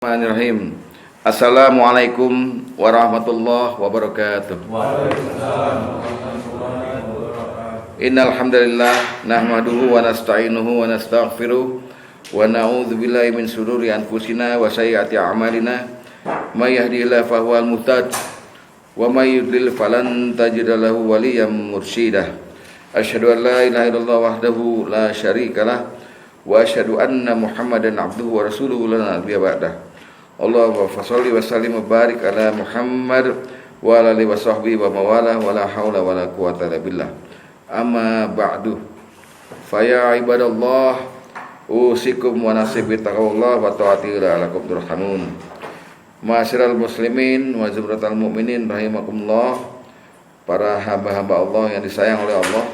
Bismillahirrahmanirrahim. Assalamualaikum warahmatullahi wabarakatuh. Innal hamdalillah nahmaduhu wa nasta'inuhu wa nastaghfiruh wa na'udzu billahi min shururi anfusina wa sayyiati a'malina. May yahdihillahu fahuwal muhtad wa may yudlil falan tajida lahu waliyyan mursyida. Asyhadu an la ilaha illallah wahdahu la syarikalah wa asyhadu anna Muhammadan abduhu wa rasuluhu la nabiyya ba'dah. Allahumma fasholli wa sallim wa barik ala Muhammad wa ala alihi wa sahbihi wa mawalah wa la haula wa la quwwata illa billah. Amma ba'du. Fa ya ibadallah usikum wa nafsi bi taqwallah wa ta'ati la'allakum turhamun. Ma'asyiral muslimin wa zumratal mu'minin rahimakumullah. Para hamba-hamba Allah yang disayang oleh Allah,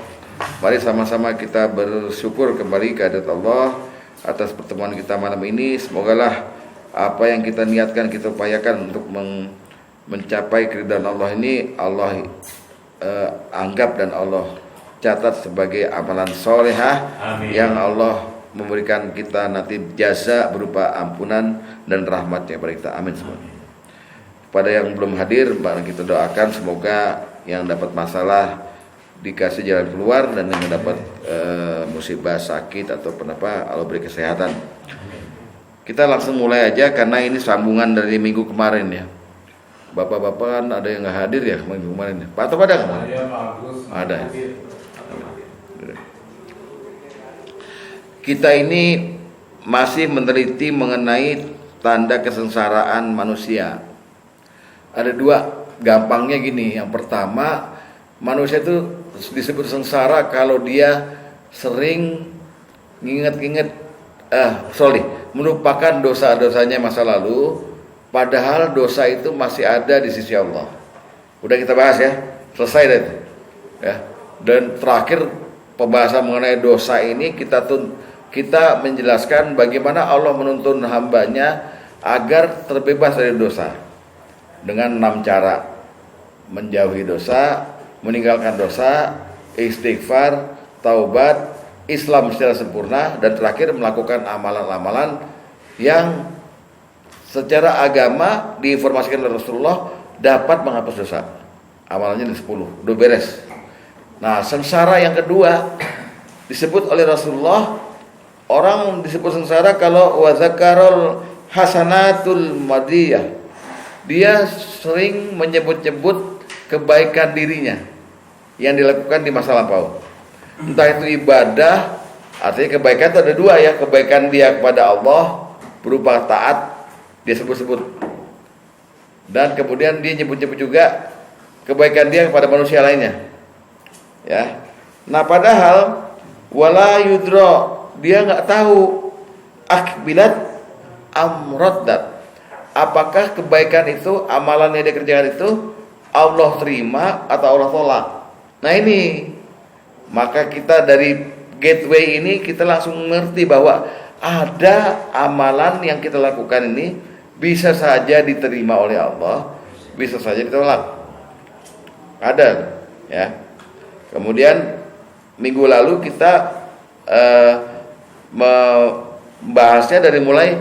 mari sama-sama kita bersyukur kembali kehadirat Allah atas pertemuan kita malam ini. Semogalah apa yang kita niatkan, kita upayakan untuk mencapai keridhaan Allah ini Allah anggap dan Allah catat sebagai amalan solehah. Amin. Yang Allah memberikan kita nanti jasa berupa ampunan dan rahmatnya pada kita. Amin semua. Pada yang belum hadir, mari kita doakan semoga yang dapat masalah dikasih jalan keluar, dan yang dapat musibah sakit atau apa Allah beri kesehatan. Kita langsung mulai aja karena ini sambungan dari minggu kemarin ya. Bapak-bapak kan ada yang nggak hadir ya minggu kemarin ya. Pak Atop ada kemarin? Ada. Kita ini masih meneliti mengenai tanda kesengsaraan manusia. Ada dua, gampangnya gini. Yang pertama, manusia itu disebut sengsara kalau dia sering melupakan dosa-dosanya masa lalu, padahal dosa itu masih ada di sisi Allah. Udah kita bahas ya, selesai deh itu. Ya. Dan terakhir pembahasan mengenai dosa ini kita menjelaskan bagaimana Allah menuntun hambanya agar terbebas dari dosa dengan 6 cara: menjauhi dosa, meninggalkan dosa, istighfar, taubat, Islam secara sempurna, dan terakhir melakukan amalan-amalan yang secara agama diinformasikan oleh Rasulullah dapat menghapus dosa. Amalannya 10, udah beres. Nah, sengsara yang kedua disebut oleh Rasulullah, orang disebut sengsara kalau wazakarul hasanatul madiyah, dia sering menyebut-nyebut kebaikan dirinya yang dilakukan di masa lampau. Entah itu ibadah, artinya kebaikan itu ada dua ya, kebaikan dia kepada Allah berupa taat, dia sebut-sebut, dan kemudian dia nyebut-nyebut juga kebaikan dia kepada manusia lainnya ya. Nah, padahal wala yudro, dia nggak tahu akbilat amroddat, apakah kebaikan itu, amalan yang dia kerjakan itu Allah terima atau Allah tolak. Nah ini, maka kita dari gateway ini kita langsung mengerti bahwa ada amalan yang kita lakukan ini bisa saja diterima oleh Allah, bisa saja ditolak. Ada ya. Kemudian minggu lalu kita membahasnya dari mulai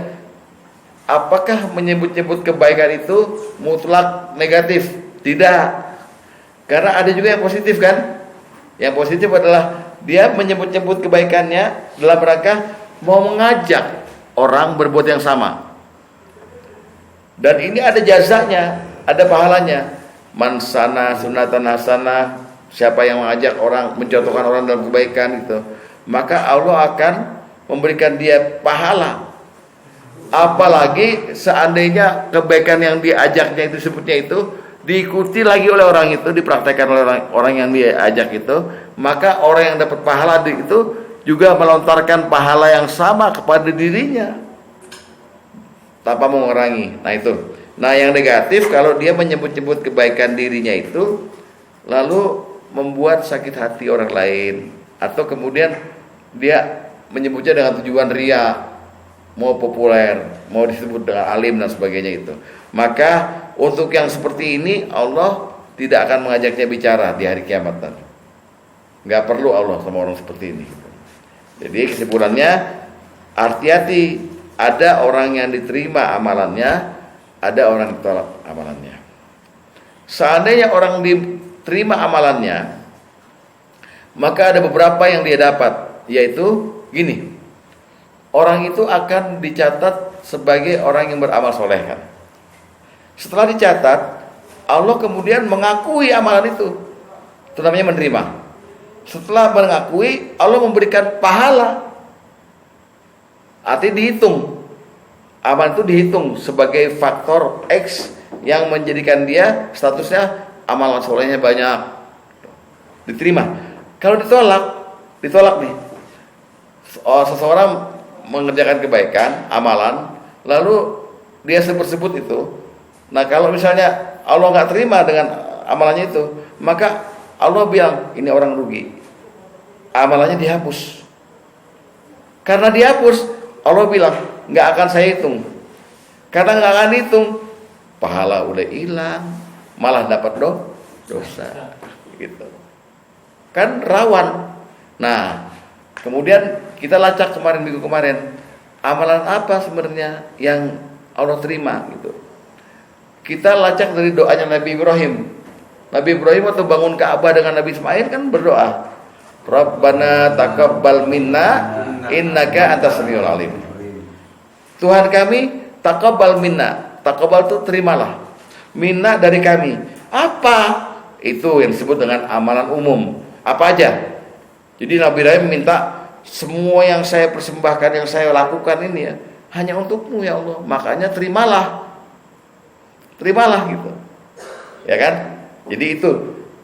apakah menyebut-nyebut kebaikan itu mutlak negatif? Tidak. Karena ada juga yang positif kan? Yang positif adalah dia menyebut-nyebut kebaikannya dalam rangka mau mengajak orang berbuat yang sama. Dan ini ada jazanya, ada pahalanya. Man sana sunatan hasanah, siapa yang mengajak orang, mencontohkan orang dalam kebaikan itu, maka Allah akan memberikan dia pahala. Apalagi seandainya kebaikan yang diajaknya itu, sebutnya itu diikuti lagi oleh orang itu, dipraktekkan oleh orang yang dia ajak itu, maka orang yang dapat pahala itu juga melontarkan pahala yang sama kepada dirinya tanpa mengurangi. Nah itu. Nah yang negatif kalau dia menyebut-nyebut kebaikan dirinya itu lalu membuat sakit hati orang lain, atau kemudian dia menyebutnya dengan tujuan ria, mau populer, mau disebut dengan alim dan sebagainya itu. Maka untuk yang seperti ini Allah tidak akan mengajaknya bicara di hari kiamat. Nggak perlu Allah sama orang seperti ini. Jadi kesimpulannya, hati-hati Ada orang yang diterima amalannya, ada orang yang ditolak amalannya. Seandainya orang diterima amalannya, maka ada beberapa yang dia dapat, yaitu gini. Orang itu akan dicatat sebagai orang yang beramal soleh kan. Setelah dicatat, Allah kemudian mengakui amalan itu. Itu namanya menerima. Setelah mengakui, Allah memberikan pahala. Artinya dihitung. Amalan itu dihitung sebagai faktor X yang menjadikan dia statusnya amalan solehnya banyak. Diterima. Kalau ditolak nih. Seseorang mengerjakan kebaikan, amalan, lalu dia sebut-sebut itu. Nah, kalau misalnya Allah nggak terima dengan amalannya itu, maka Allah bilang ini orang rugi. Amalannya dihapus. Karena dihapus, Allah bilang nggak akan saya hitung. Karena nggak akan hitung, pahala udah hilang, malah dapat dosa. Gitu. Kan rawan. Nah, kemudian kita lacak minggu kemarin, amalan apa sebenarnya yang Allah terima gitu. Kita lacak dari doanya Nabi Ibrahim. Nabi Ibrahim waktu bangun Ka'bah dengan Nabi Ismail kan berdoa, Rabbana taqabbal minna innaka antas samiul alim. Tuhan kami, taqabbal minna. Taqabbal itu terimalah. Minna dari kami. Apa? Itu yang disebut dengan amalan umum. Apa aja? Jadi Nabi Ibrahim minta semua yang saya persembahkan, yang saya lakukan ini ya, hanya untukmu ya Allah. Makanya terimalah gitu. Ya kan? Jadi itu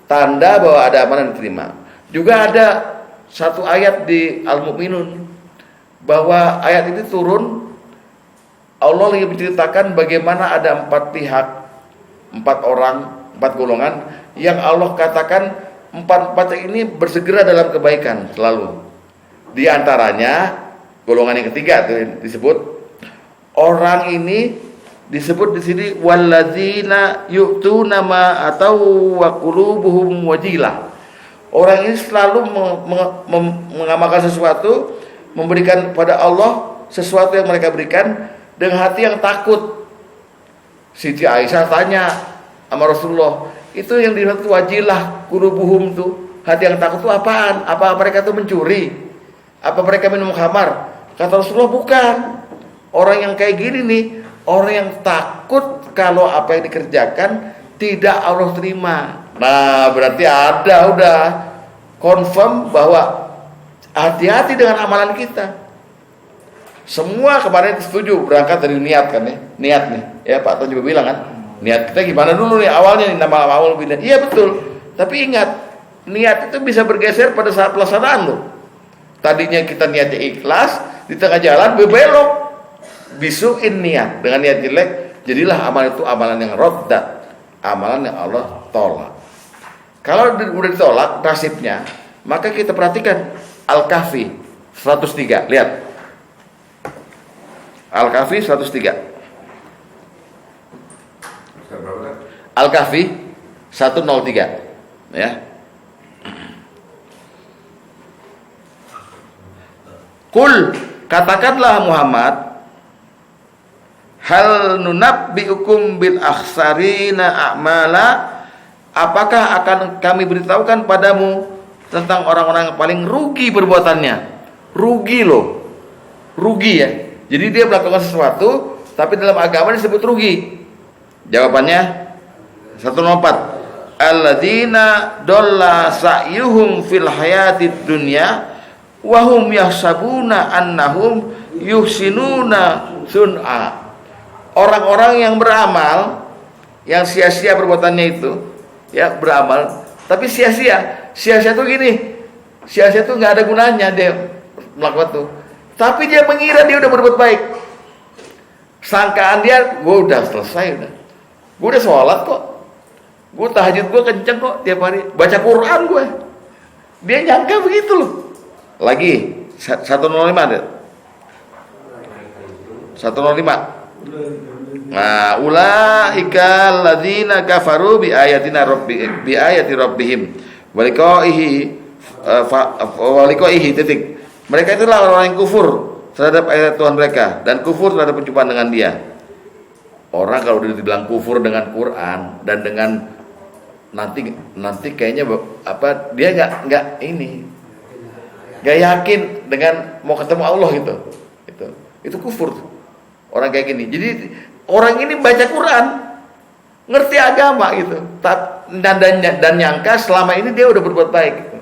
tanda bahwa ada amalan diterima. Juga ada satu ayat di Al-Mu'minun, bahwa ayat ini turun, Allah lagi menceritakan bagaimana ada 4 pihak, 4 orang, 4 golongan yang Allah katakan 4 ini bersegera dalam kebaikan selalu. Di antaranya golongan yang ketiga itu disebut orang ini disebut di sini walladzina yu'tuna ma atau wa qulubuhum wajilah. Orang ini selalu mengamalkan sesuatu, memberikan pada Allah sesuatu yang mereka berikan dengan hati yang takut. Siti Aisyah tanya sama Rasulullah, itu yang dimaksud wajilah qulubuhum tuh, hati yang takut itu apaan? Apa mereka tuh mencuri? Apa mereka minum khamar? Kata Rasulullah, bukan. Orang yang kayak gini nih, orang yang takut kalau apa yang dikerjakan tidak Allah terima. Nah, berarti udah confirm bahwa hati-hati dengan amalan kita. Semua kemarin setuju berangkat dari niat kan ya. Niat nih. Ya Pak Ton juga bilang kan. Niat kita gimana dulu nih awalnya nih, nama awal bilang. Iya betul. Tapi ingat, niat itu bisa bergeser pada saat pelaksanaan loh. Tadinya kita niatnya ikhlas, di tengah jalan berbelok. Bisuin niat dengan niat jelek, jadilah amalan itu amalan yang roddat, amalan yang Allah tolak. Kalau udah ditolak nasibnya, maka kita perhatikan Al-Kahfi 103. Lihat Al-Kahfi 103. Al-Kahfi 103 ya. Qul, katakanlah Muhammad, hal nunabbiukum bil akhsarina a'mala, apakah akan kami beritahukan padamu tentang orang-orang yang paling rugi perbuatannya. Rugi loh, rugi ya. Jadi dia melakukan sesuatu tapi dalam agama disebut rugi. Jawabannya 104. Alladzina dolla sa'yuhum fil hayatid dunya wa hum yahsabuna annahum yuhsinuna sun'a. Orang-orang yang beramal, yang sia-sia perbuatannya itu, ya beramal, tapi sia-sia. Sia-sia itu gini, sia-sia itu nggak ada gunanya dia melakukan itu. Tapi dia mengira dia udah berbuat baik. Sangkaan dia, gue udah selesai, gue udah sholat kok, gue tahajud gue kenceng kok tiap hari, baca Quran gue. Dia nyangka begitu loh. Lagi 105 deh. 105. Nah, ulaika alladzina kafaru bi ayati rabbihim wa liqaihi titik. Mereka itulah orang yang kufur terhadap ayat Tuhan mereka dan kufur terhadap perjumpaan dengan Dia. Orang kalau udah dibilang kufur dengan Quran dan dengan nanti kayaknya apa, dia nggak yakin dengan mau ketemu Allah gitu. Itu kufur tuh. Orang kayak gini. Jadi orang ini baca Quran, ngerti agama gitu, dan nyangka selama ini dia udah berbuat baik gitu.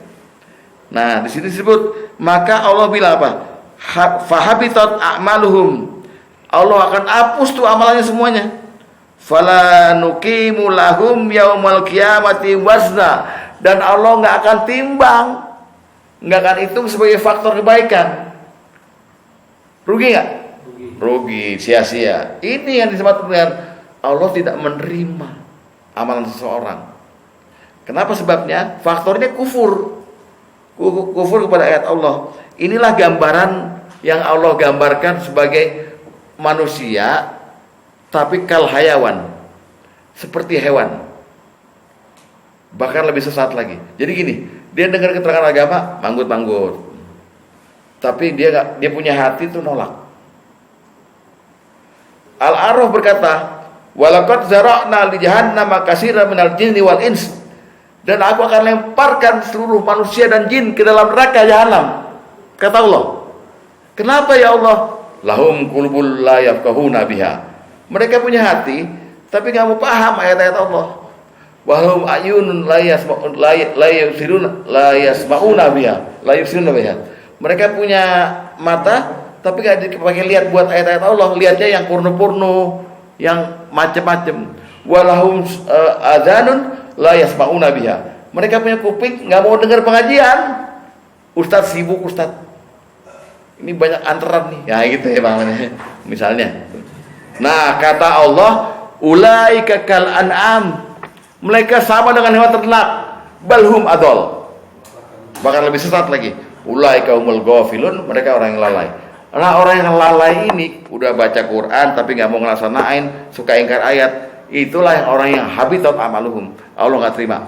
Nah, di sini disebut, maka Allah bilang apa? Fahabitat a'maluhum. Allah akan hapus tuh amalannya semuanya. Fala nuqimu lahum yaumal qiyamati wazna. Dan Allah nggak akan timbang, nggak akan hitung sebagai faktor kebaikan. Rugi nggak? Rugi, sia-sia. Ini yang disebut dengan Allah tidak menerima amalan seseorang. Kenapa sebabnya? Faktornya kufur kepada ayat Allah. Inilah gambaran yang Allah gambarkan sebagai manusia, tapi kal hayawan, seperti hewan, bahkan lebih sesat lagi. Jadi gini, dia dengar keterangan agama, manggut-manggut, tapi dia punya hati itu nolak. Al-A'raf berkata, walaqad zara'na li jahannama katsiran minal jinni wal ins. Dan aku akan lemparkan seluruh manusia dan jin ke dalam neraka jahanam. Kata Allah. Kenapa ya Allah? Lahum qulubul la yafqahuna biha. Mereka punya hati tapi enggak mau paham ayat-ayat Allah. Wahum ayunun la yasma'una biha. Mereka punya mata tapi enggak dipakai lihat buat ayat-ayat Allah, lihatnya yang porno-porno, yang macam-macam. Walahum adzanun la yasma'una biha. Mereka punya kuping enggak mau dengar pengajian. Ustaz sibuk Ustaz. Ini banyak antaran nih. Ya gitu ya Bang. Misalnya. Nah, kata Allah, ulaika kal an'am. Mereka sama dengan hewan ternak. Balhum adol. Bahkan lebih sesat lagi. Ulaika humul ghafilun, mereka orang yang lalai. Nah, orang yang lalai ini udah baca Quran tapi enggak mau ngelaksanain, suka ingkar ayat. Itulah yang orang yang habitat amaluhum. Allah enggak terima.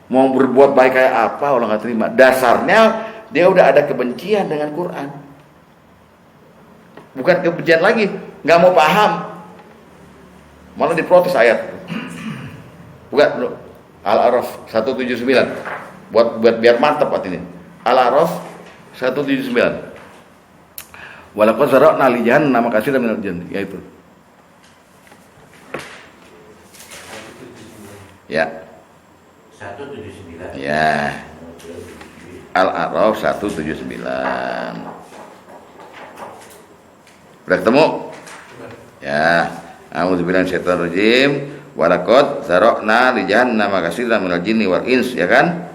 Mau berbuat baik kayak apa Allah enggak terima. Dasarnya dia udah ada kebencian dengan Quran. Bukan kebencian lagi, nggak mau paham, malah diprotes ayat. Bukan, Al-A'raf 179. Buat biar mantap ini. Al-A'raf 179. Walaqad zara'na li jahannama katsiran minal jinn, yaitu. Ya. 179. Ya. Al-A'raf 179. Udah ketemu? Ya. A'udzubillahi minasyaitonir rajim. Walaqad zara'na li jahannama katsiran minal jinni wal ins, ya kan?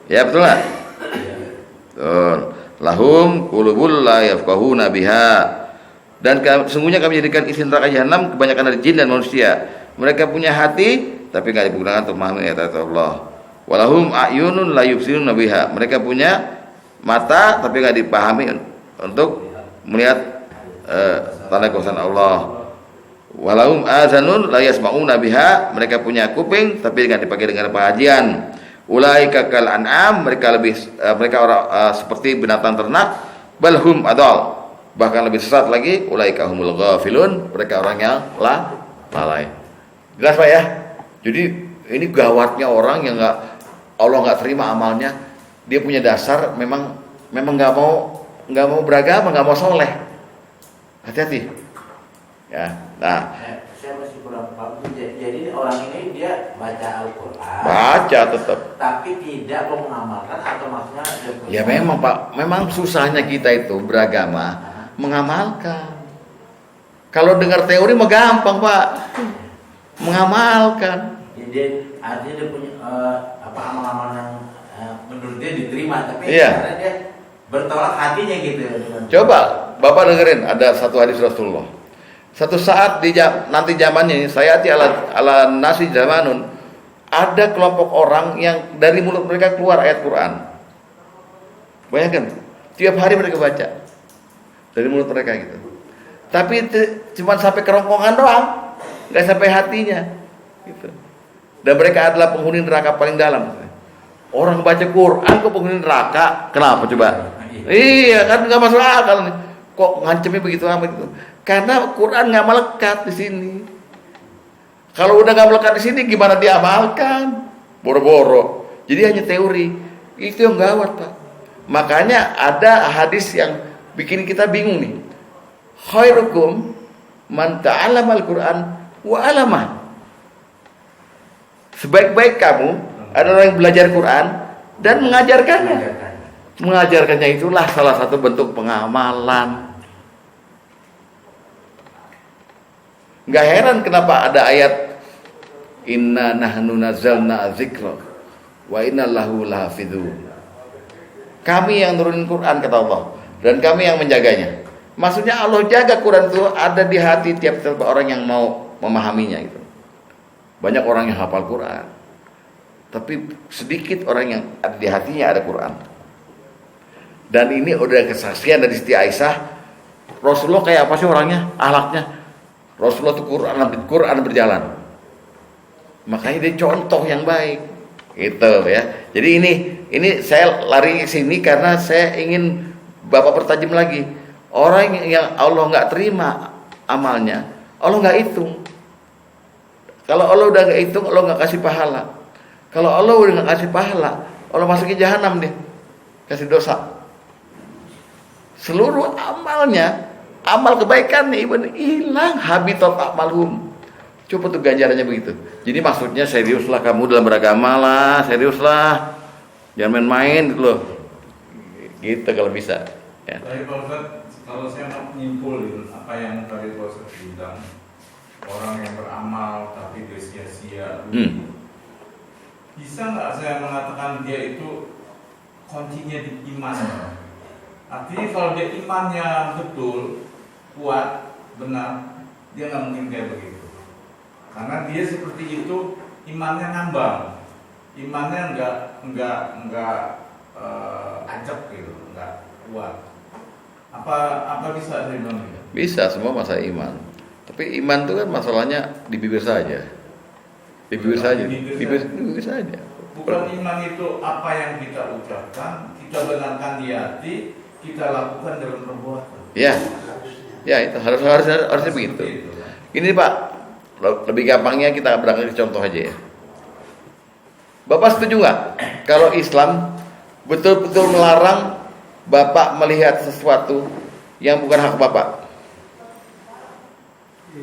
Ya betul enggak? Betul. Lahum qulubul la yafqahuna biha. Dan sesungguhnya kami jadikan isi neraka jahanam kebanyakan dari jin dan manusia. Mereka punya hati tapi enggak digunakan untuk memahami ayat Allah. Walahum a'yunun la yubsiruna biha. Mereka punya mata tapi enggak dipahami untuk melihat tanda kekuasaan Allah. Walahum azanun la yasma'una biha. Mereka punya kuping tapi enggak dipakai dengan pengajian. Ulaika kal an'am, mereka orang seperti binatang ternak. Balhum adal, bahkan lebih sesat lagi. Ulaika humul ghafilun, mereka orang yang lalai. Jelas Pak ya? Jadi ini gawatnya orang yang Allah nggak terima amalnya. Dia punya dasar memang nggak mau beragama, nggak mau soleh. Hati-hati. Ya, nah. Saya masih kurang paham. Jadi orang ini dia baca Al-Quran. Baca tetap. Tapi tidak mau mengamalkan atau maksudnya? Ya memang Pak, memang susahnya kita itu beragama mengamalkan. Kalau dengar teori mah gampang Pak, mengamalkan. Jadi artinya dia punya amal-amal yang menurut dia diterima, tapi iya, karena dia bertolak hatinya gitu. Coba Bapak dengerin, ada satu hadis Rasulullah. Satu saat nanti zamannya ini, saya ala nasi zamanun, ada kelompok orang yang dari mulut mereka keluar ayat Quran. Bayangkan, tiap hari mereka baca dari mulut mereka gitu. Tapi cuma sampai kerongkongan doang, nggak sampai hatinya gitu. Dan mereka adalah penghuni neraka paling dalam. Orang baca Quran kok penghuni neraka, kenapa coba? Iya kan nggak masuk akal nih. kok ngancemnya begitu amat itu? Karena Quran nggak melekat di sini. Kalau udah nggak melekat di sini, gimana diamalkan? Boro-boro. Jadi hanya teori. Itu yang gawat, Pak. Makanya ada hadis yang bikin kita bingung nih. Khairukum man ta'allama al-Quran wa 'allamah. Sebaik-baik kamu adalah yang belajar Quran dan mengajarkannya. Mengajarkannya itulah salah satu bentuk pengamalan. Gak heran kenapa ada ayat Inna nahnu nazzalna dzikra wa inna lahu lahafidun. Kami yang nurunin Quran kata Allah, dan kami yang menjaganya. Maksudnya Allah jaga Quran itu ada di hati tiap-tiap orang yang mau memahaminya itu. Banyak orang yang hafal Quran, tapi sedikit orang yang ada di hatinya ada Quran. Dan ini udah kesaksian dari Siti Aisyah. Rasulullah kayak apa sih orangnya, akhlaknya? Rasulullah itu Quran berjalan. Makanya dia contoh yang baik. Gitu ya. Jadi ini saya lari ke sini karena saya ingin Bapak pertajam lagi. Orang yang Allah nggak terima amalnya, Allah nggak hitung. Kalau Allah udah nggak hitung, Allah nggak kasih pahala. Kalau Allah udah nggak kasih pahala, Allah masukin jahanam deh, kasih dosa. Seluruh amalnya, amal kebaikannya ibadah hilang, habitat amalhum. Coba tuh ganjarannya begitu. Jadi maksudnya seriuslah kamu dalam beragama lah, seriuslah, jangan main-main gitu loh. Gitu kalau bisa. Ya. Tapi Pak Ustadz, kalau saya mau menyimpul gitu, apa yang tadi Pak Ustadz bilang, orang yang beramal tapi dia sia-sia, bisa nggak saya mengatakan dia itu kuncinya di iman? Artinya kalau dia imannya betul, kuat, benar, dia nggak mungkin kayak begitu. Karena dia seperti itu, imannya ngambang, imannya nggak ajak gitu, nggak kuat. Apa bisa saya bilang? Bisa, semua masalah iman. Tapi iman itu kan masalahnya di bibir saja. Di bibir saja. Di bibir saja. Bukan iman itu apa yang kita ucapkan, kita benarkan di hati, kita lakukan dalam perbuatan. Ya. Ya, itu harusnya begitu. Ini Pak, lebih gampangnya kita berangkat ke contoh aja ya. Bapak setuju nggak kalau Islam betul-betul melarang Bapak melihat sesuatu yang bukan hak Bapak?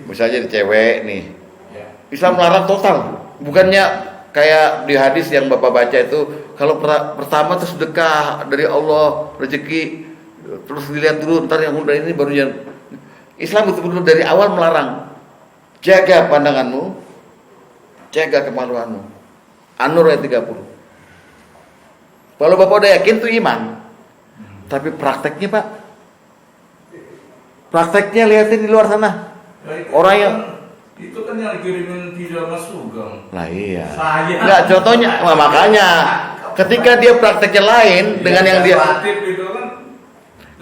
Misalnya di cewek nih, Islam melarang total. Bukannya kayak di hadis yang Bapak baca itu, kalau pertama terus sedekah dari Allah, rezeki, terus dilihat dulu, ntar yang udah ini baru jalan. Islam betul-betul dari awal melarang. Jaga pandanganmu, jaga kemaluanmu. An-Nur ayat 30. Kalau Bapak udah yakin itu iman. Tapi prakteknya Pak, prakteknya lihatin di luar sana. Orang yang itu kan yang dikirimin video Mas Sugeng. Lah iya. Saya. Enggak, contohnya, makanya ketika dia prakteknya lain dengan yang dia,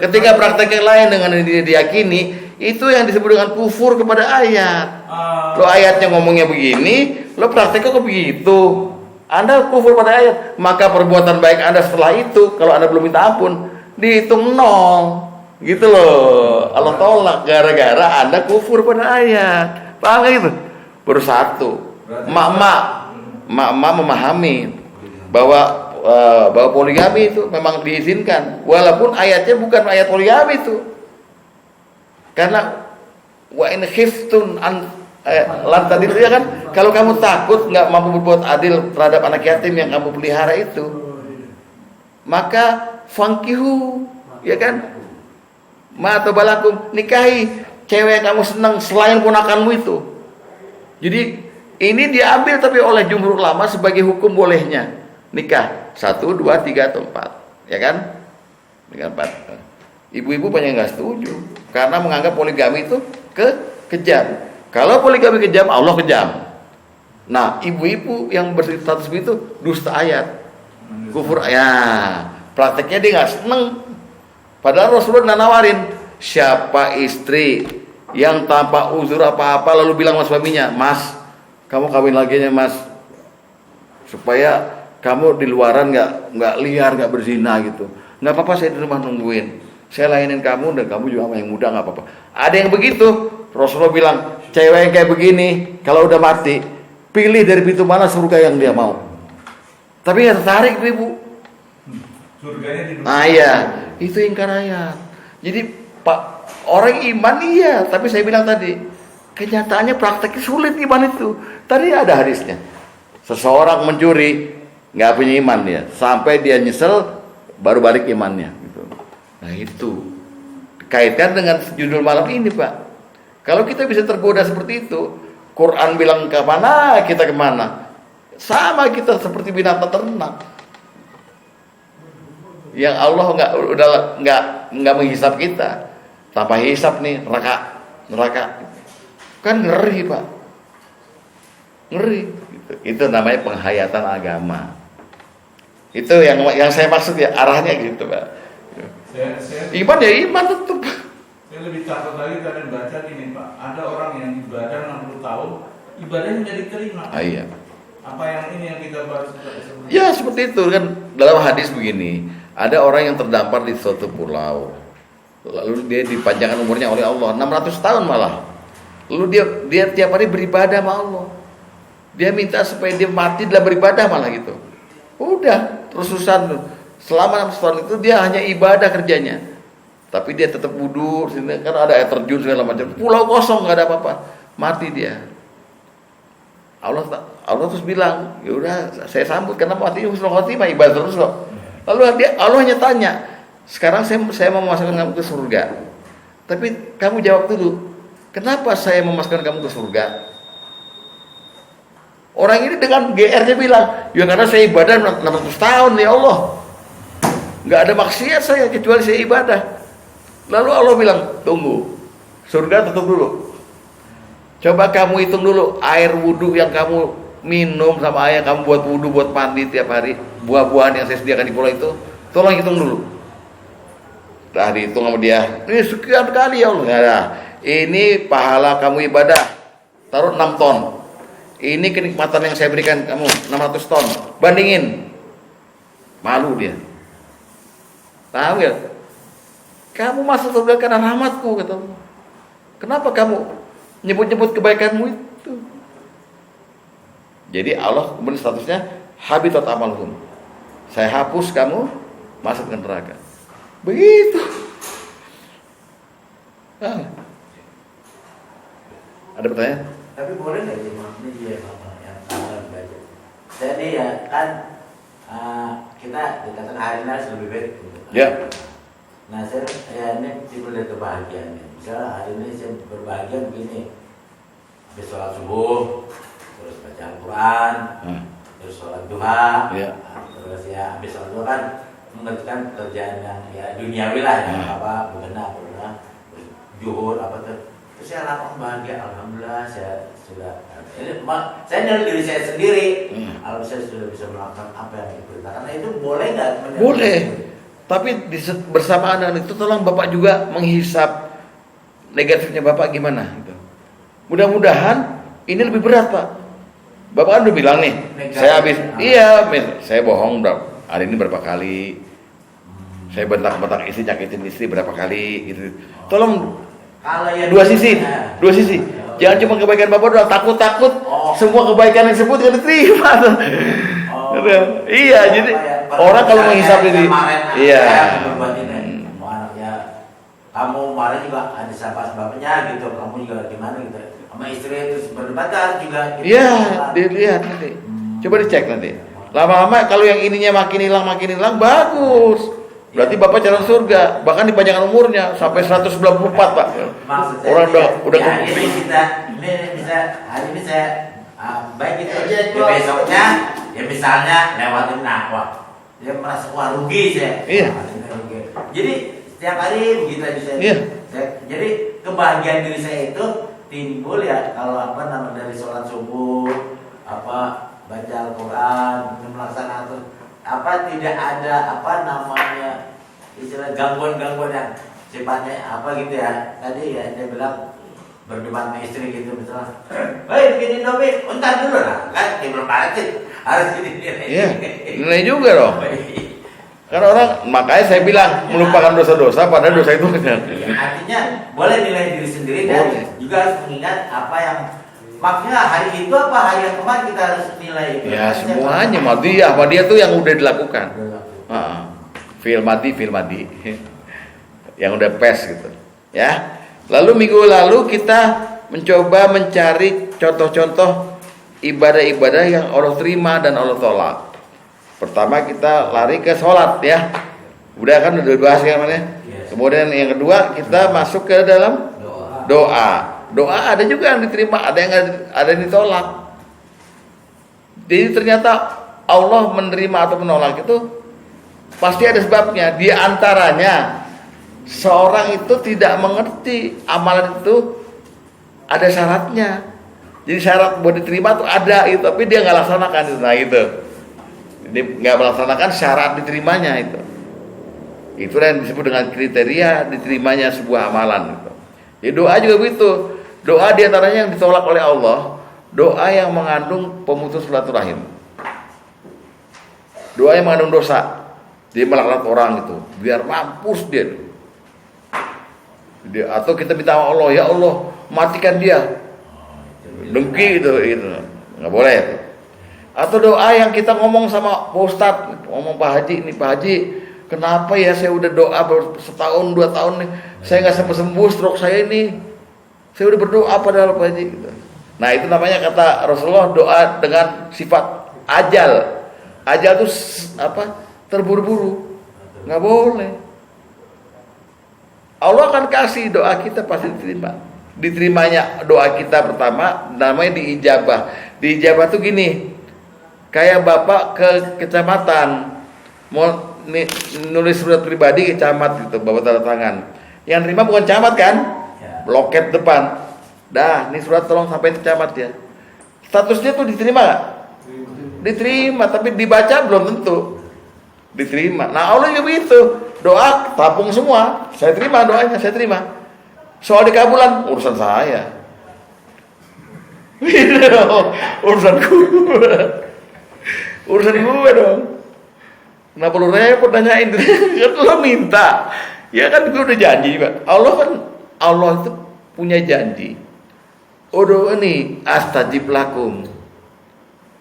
ketika prakteknya lain dengan yang dia diyakini, itu yang disebut dengan kufur kepada ayat. Lo ayatnya ngomongnya begini, lo prakteknya kok begitu. Anda kufur pada ayat, maka perbuatan baik Anda setelah itu, kalau Anda belum minta ampun, dihitung 0. Gitu loh. Allah tolak gara-gara Anda kufur pada ayat. Paham gak gitu? Baru satu. Mak memahami bahwa poligami itu memang diizinkan, walaupun ayatnya bukan ayat poligami itu. Karena wa in khiftun an lantadir ya kan, kalau kamu takut nggak mampu berbuat adil terhadap anak yatim yang kamu pelihara itu, maka fankihu, ya kan, ma atau balakum, nikahi cewek yang kamu senang selain ponakanmu itu. Jadi ini diambil tapi oleh jumhur ulama sebagai hukum bolehnya nikah 1, 2, 3 atau 4, ya kan? Dengan 4. Ibu-ibu banyak nggak setuju karena menganggap poligami itu kejam. Kalau poligami kejam, Allah kejam. Nah, ibu-ibu yang berstatus itu dusta ayat, kufur ayat. Prakteknya dia nggak seneng. Padahal Rasulullah nawarin, siapa istri yang tanpa uzur apa-apa lalu bilang sama suaminya, Mas, kamu kawin lagi aja Mas, supaya kamu di luaran nggak liar, nggak berzina gitu. Nggak apa-apa, saya di rumah nungguin. saya layanin kamu dan kamu juga sama yang muda nggak apa-apa. Ada yang begitu. Rasulullah bilang, cewek yang kayak begini kalau udah mati, pilih dari pintu mana surga yang dia mau. Tapi nggak tertarik ibu. Surganya di dunia. Nah iya, itu ingkar ayat. Jadi Pak, orang iman iya, tapi saya bilang tadi, kenyataannya prakteknya sulit iman itu. Tadi ada hadisnya. Seseorang mencuri, nggak punya iman dia, sampai dia nyesel, baru balik imannya. Gitu. Nah itu, kaitkan dengan judul malam ini Pak. Kalau kita bisa tergoda seperti itu, Quran bilang kemana, kita kemana. Sama kita seperti binatang ternak. Yang Allah nggak menghisap kita, tanpa hisap nih neraka kan ngeri Pak, ngeri. Itu namanya penghayatan agama. Itu yang saya maksud ya, arahnya gitu Pak. Iman ya iman tetap. Saya lebih takut lagi karena baca gini Pak, ada orang yang ibadah 60 tahun, ibadahnya jadi diterima. Iya. Apa yang ini yang kita bahas? Ya seperti itu kan, dalam hadis begini, ada orang yang terdampar di suatu pulau, lalu dia dipanjangkan umurnya oleh Allah 600 tahun malah. Lalu dia tiap hari beribadah sama Allah. Dia minta supaya dia mati dalam beribadah malah gitu. Udah terusan selama 600 tahun itu dia hanya ibadah kerjanya. Tapi dia tetap wudhu, kan ada air terjun segala macam. Pulau kosong nggak ada apa-apa, mati dia. Allah terus bilang, ya udah saya sambut karena matinya husnul khotimah, ibadah terus loh. Lalu Allah hanya tanya, sekarang saya mau memasukkan kamu ke surga. Tapi kamu jawab dulu, kenapa saya memasukkan kamu ke surga? Orang ini dengan GR-nya bilang, ya karena saya ibadah 600 tahun ya Allah. Nggak ada maksiat saya kecuali saya ibadah. Lalu Allah bilang, tunggu, surga tutup dulu. Coba kamu hitung dulu air wudhu yang kamu minum sama air kamu buat wudhu, buat mandi tiap hari, buah-buahan yang saya sediakan di pulau itu, tolong hitung dulu. Dah dihitung sama dia, ini sekian kali ya Allah. Nah, ini pahala kamu ibadah, taruh 6 ton. Ini kenikmatan yang saya berikan kamu 600 ton. Bandingin, malu dia. Tahu ya? Kamu masuk surga karena rahmatku, kata Allah. Kenapa kamu nyebut-nyebut kebaikanmu itu? Jadi Allah kemudian statusnya habitat amalhum. Saya hapus kamu masuk ke neraka. Begitu. Ada pertanyaan? Tapi boleh nggak sih maksudnya dia yang tambahan baca? Jadi ya kan kita dikatakan hari ini harus lebih baik. Ya. Nah saya ini tipe dari kebahagiaan. Misalnya hari ini saya berbahagia begini, habis sholat subuh, terus baca Al-Quran, terus sholat duha, ya. Terus ya habis sholat duha kan mengerjakan pekerjaan yang ya duniawi lah, ya, apa bebenah, terus juhur apa tuh. Terus saya langsung bahagia, alhamdulillah saya sudah. Ini saya dari diri saya sendiri, kalau saya sudah bisa melakukan apa yang diperintahkan. Karena itu boleh nggak? Boleh. Tapi bersamaan dengan itu tolong Bapak juga menghisap negatifnya Bapak gimana gitu. Mudah-mudahan ini lebih berat Pak. Bapak kan udah bilang nih, negatif. Saya habis saya bohong hari ini berapa kali. Saya bentak-bentak istri, nyakitin istri berapa kali gitu. Tolong dua sisi. Jangan cuma kebaikan Bapak doang, takut-takut semua kebaikan yang disebut gak diterima. Iya, jadi orang kalau menghisap ini, iya. Kamu kemarin juga ada sebab-sebabnya gitu, kamu juga gimana gitu, sama istri itu berdebat juga. Gitu. Iya, dilihat nanti. Coba dicek nanti. Lama-lama kalau yang ininya makin hilang, bagus. Berarti Bapak calon surga, bahkan dipanjangkan umurnya sampai 194 Pak. Maksud orang udah ya, ini bisa hari ini saya baik itu besoknya ya misalnya lewatin nahwa dia merasa wah rugi saya. Iya. Jadi setiap hari begitu aja saya. Iya. Jadi kebahagiaan diri saya itu timbul ya kalau dari sholat subuh baca Al-Quran, melaksanakan tidak ada istilah gangguan-gangguan yang sifatnya gitu ya. Tadi ya dia bilang berdebat sama istri gitu misalnya, begini Nobi, bentar dulu lah, kan dia belum balik harus gini. Iya, nilai juga loh. Karena orang, makanya saya bilang melupakan dosa-dosa padahal dosa itu kan. Artinya boleh nilai diri sendiri dan juga harus mengingat apa yang maknya hari itu apa hari yang kemarin kita harus nilai. Ya semuanya madiyah tuh yang udah dilakukan. Fil madi yang udah pes gitu. Ya. Lalu minggu lalu kita mencoba mencari contoh-contoh ibadah-ibadah yang Allah terima dan Allah tolak. Pertama kita lari ke sholat ya. Udah kan udah bahas yang mana? Kemudian yang kedua kita masuk ke dalam doa. Doa ada juga yang diterima, ada yang ditolak. Jadi ternyata Allah menerima atau menolak itu pasti ada sebabnya. Di antaranya seorang itu tidak mengerti amalan itu ada syaratnya. Jadi syarat buat diterima tuh ada itu, tapi dia nggak laksanakan itu. Nah itu, dia nggak melaksanakan syarat diterimanya itu. Itulah yang disebut dengan kriteria diterimanya sebuah amalan. Gitu. Jadi doa juga begitu. Doa diantaranya yang ditolak oleh Allah, doa yang mengandung pemutus silaturahim, doa yang mengandung dosa. Dia melaknat orang itu, biar mampus dia. Atau kita minta sama Allah, ya Allah matikan dia, dengki itu nggak boleh itu. Atau doa yang kita ngomong sama Pak Ustadz, ngomong Pak Haji, ini Pak Haji, kenapa ya saya udah doa setahun 2 tahun nih, saya nggak sembuh stroke saya ini, saya udah berdoa padahal Pak Haji. Gitu. Nah itu namanya kata Rasulullah doa dengan sifat ajal. Ajal itu apa? Terburu-buru, nggak boleh. Allah akan kasih doa kita pasti diterima. Diterimanya doa kita pertama namanya diijabah. Diijabah tuh gini, kayak bapak ke kecamatan mau nulis surat pribadi ke camat gitu, bawa tanda tangan. Yang terima bukan camat kan? Loket depan. Dah, ini surat tolong sampai ke camat ya. Statusnya tuh diterima nggak? Diterima, tapi dibaca belum tentu diterima. Nah Allah juga begitu. Doa tabung semua, saya terima doanya, saya terima. Soal dikabulan urusan saya. Urusan gue dong. Kenapa lu repot nanyain? Kan lo minta. Ya kan gue udah janji juga. Allah itu punya janji. Udah ini astajib lakum.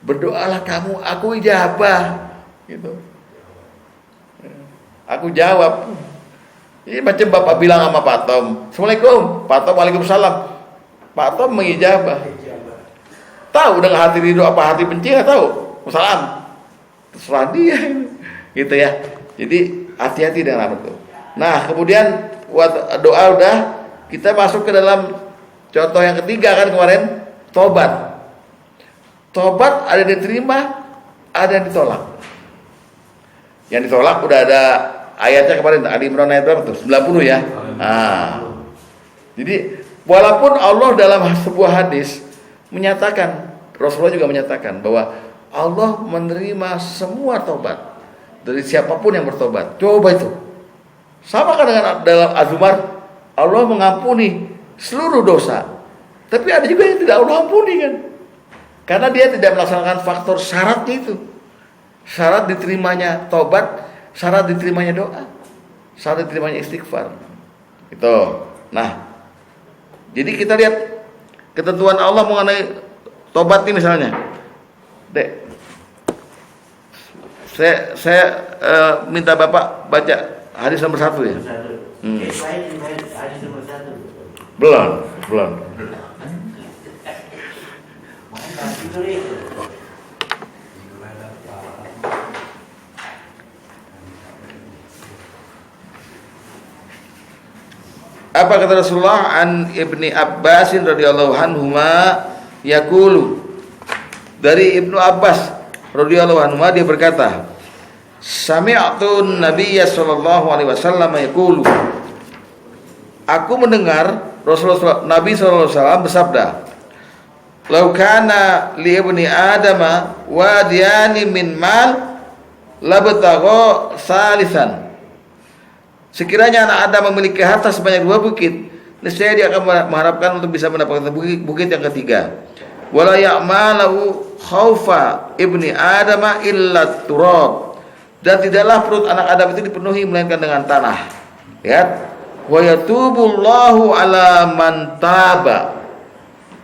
Berdoalah kamu, aku ijabah. Gitu. Aku jawab. Ini macam bapak bilang sama Pak Tom, Assalamualaikum. Pak Tom, waalaikumsalam. Pak Tom mengijabah. Tahu dengan hati ridho apa hati benci nggak tahu. Salam. Terserah dia. Gitu ya. Jadi hati-hati dengan itu. Nah kemudian doa udah, kita masuk ke dalam contoh yang ketiga kan kemarin, tobat. Tobat ada yang diterima, ada yang ditolak. Yang ditolak udah ada ayatnya kemarin, Ali Imran ayat berapa tuh? 90 ya. Nah, jadi walaupun Allah dalam sebuah hadis menyatakan, Rasulullah juga menyatakan bahwa Allah menerima semua tobat dari siapapun yang bertobat. Coba itu. Sama kan dengan dalam Az-Zumar, Allah mengampuni seluruh dosa. Tapi ada juga yang tidak Allah ampuni kan. Karena dia tidak melaksanakan faktor syaratnya itu. Syarat diterimanya tobat, syarat diterimanya doa, syarat diterimanya istighfar. Itu. Nah, jadi kita lihat ketentuan Allah mengenai tobat ini misalnya. Dek, saya minta Bapak baca hadis nomor 1 ya. Hadis nomor 1. Belum. Apa kata Rasulullah an Ibni Abbasin radhiyallahu anhuma yaqulu, dari Ibnu Abbas radhiyallahu anhuma dia berkata, sami'tu Nabiyya sallallahu alaihi wasallam yaqulu, aku mendengar Rasulullah Nabi sallallahu alaihi wasallam bersabda, lau kana li ibni adama wadiyani min mal labtagha salisan. Sekiranya anak Adam memiliki harta sebanyak 2 bukit, niscaya dia akan mengharapkan untuk bisa mendapatkan bukit yang ketiga. Wala ya'malu khaufa ibni Adam illa turab. dan tidaklah perut anak Adam itu dipenuhi melainkan dengan tanah. Lihat, wa yatubullahu ala man taba,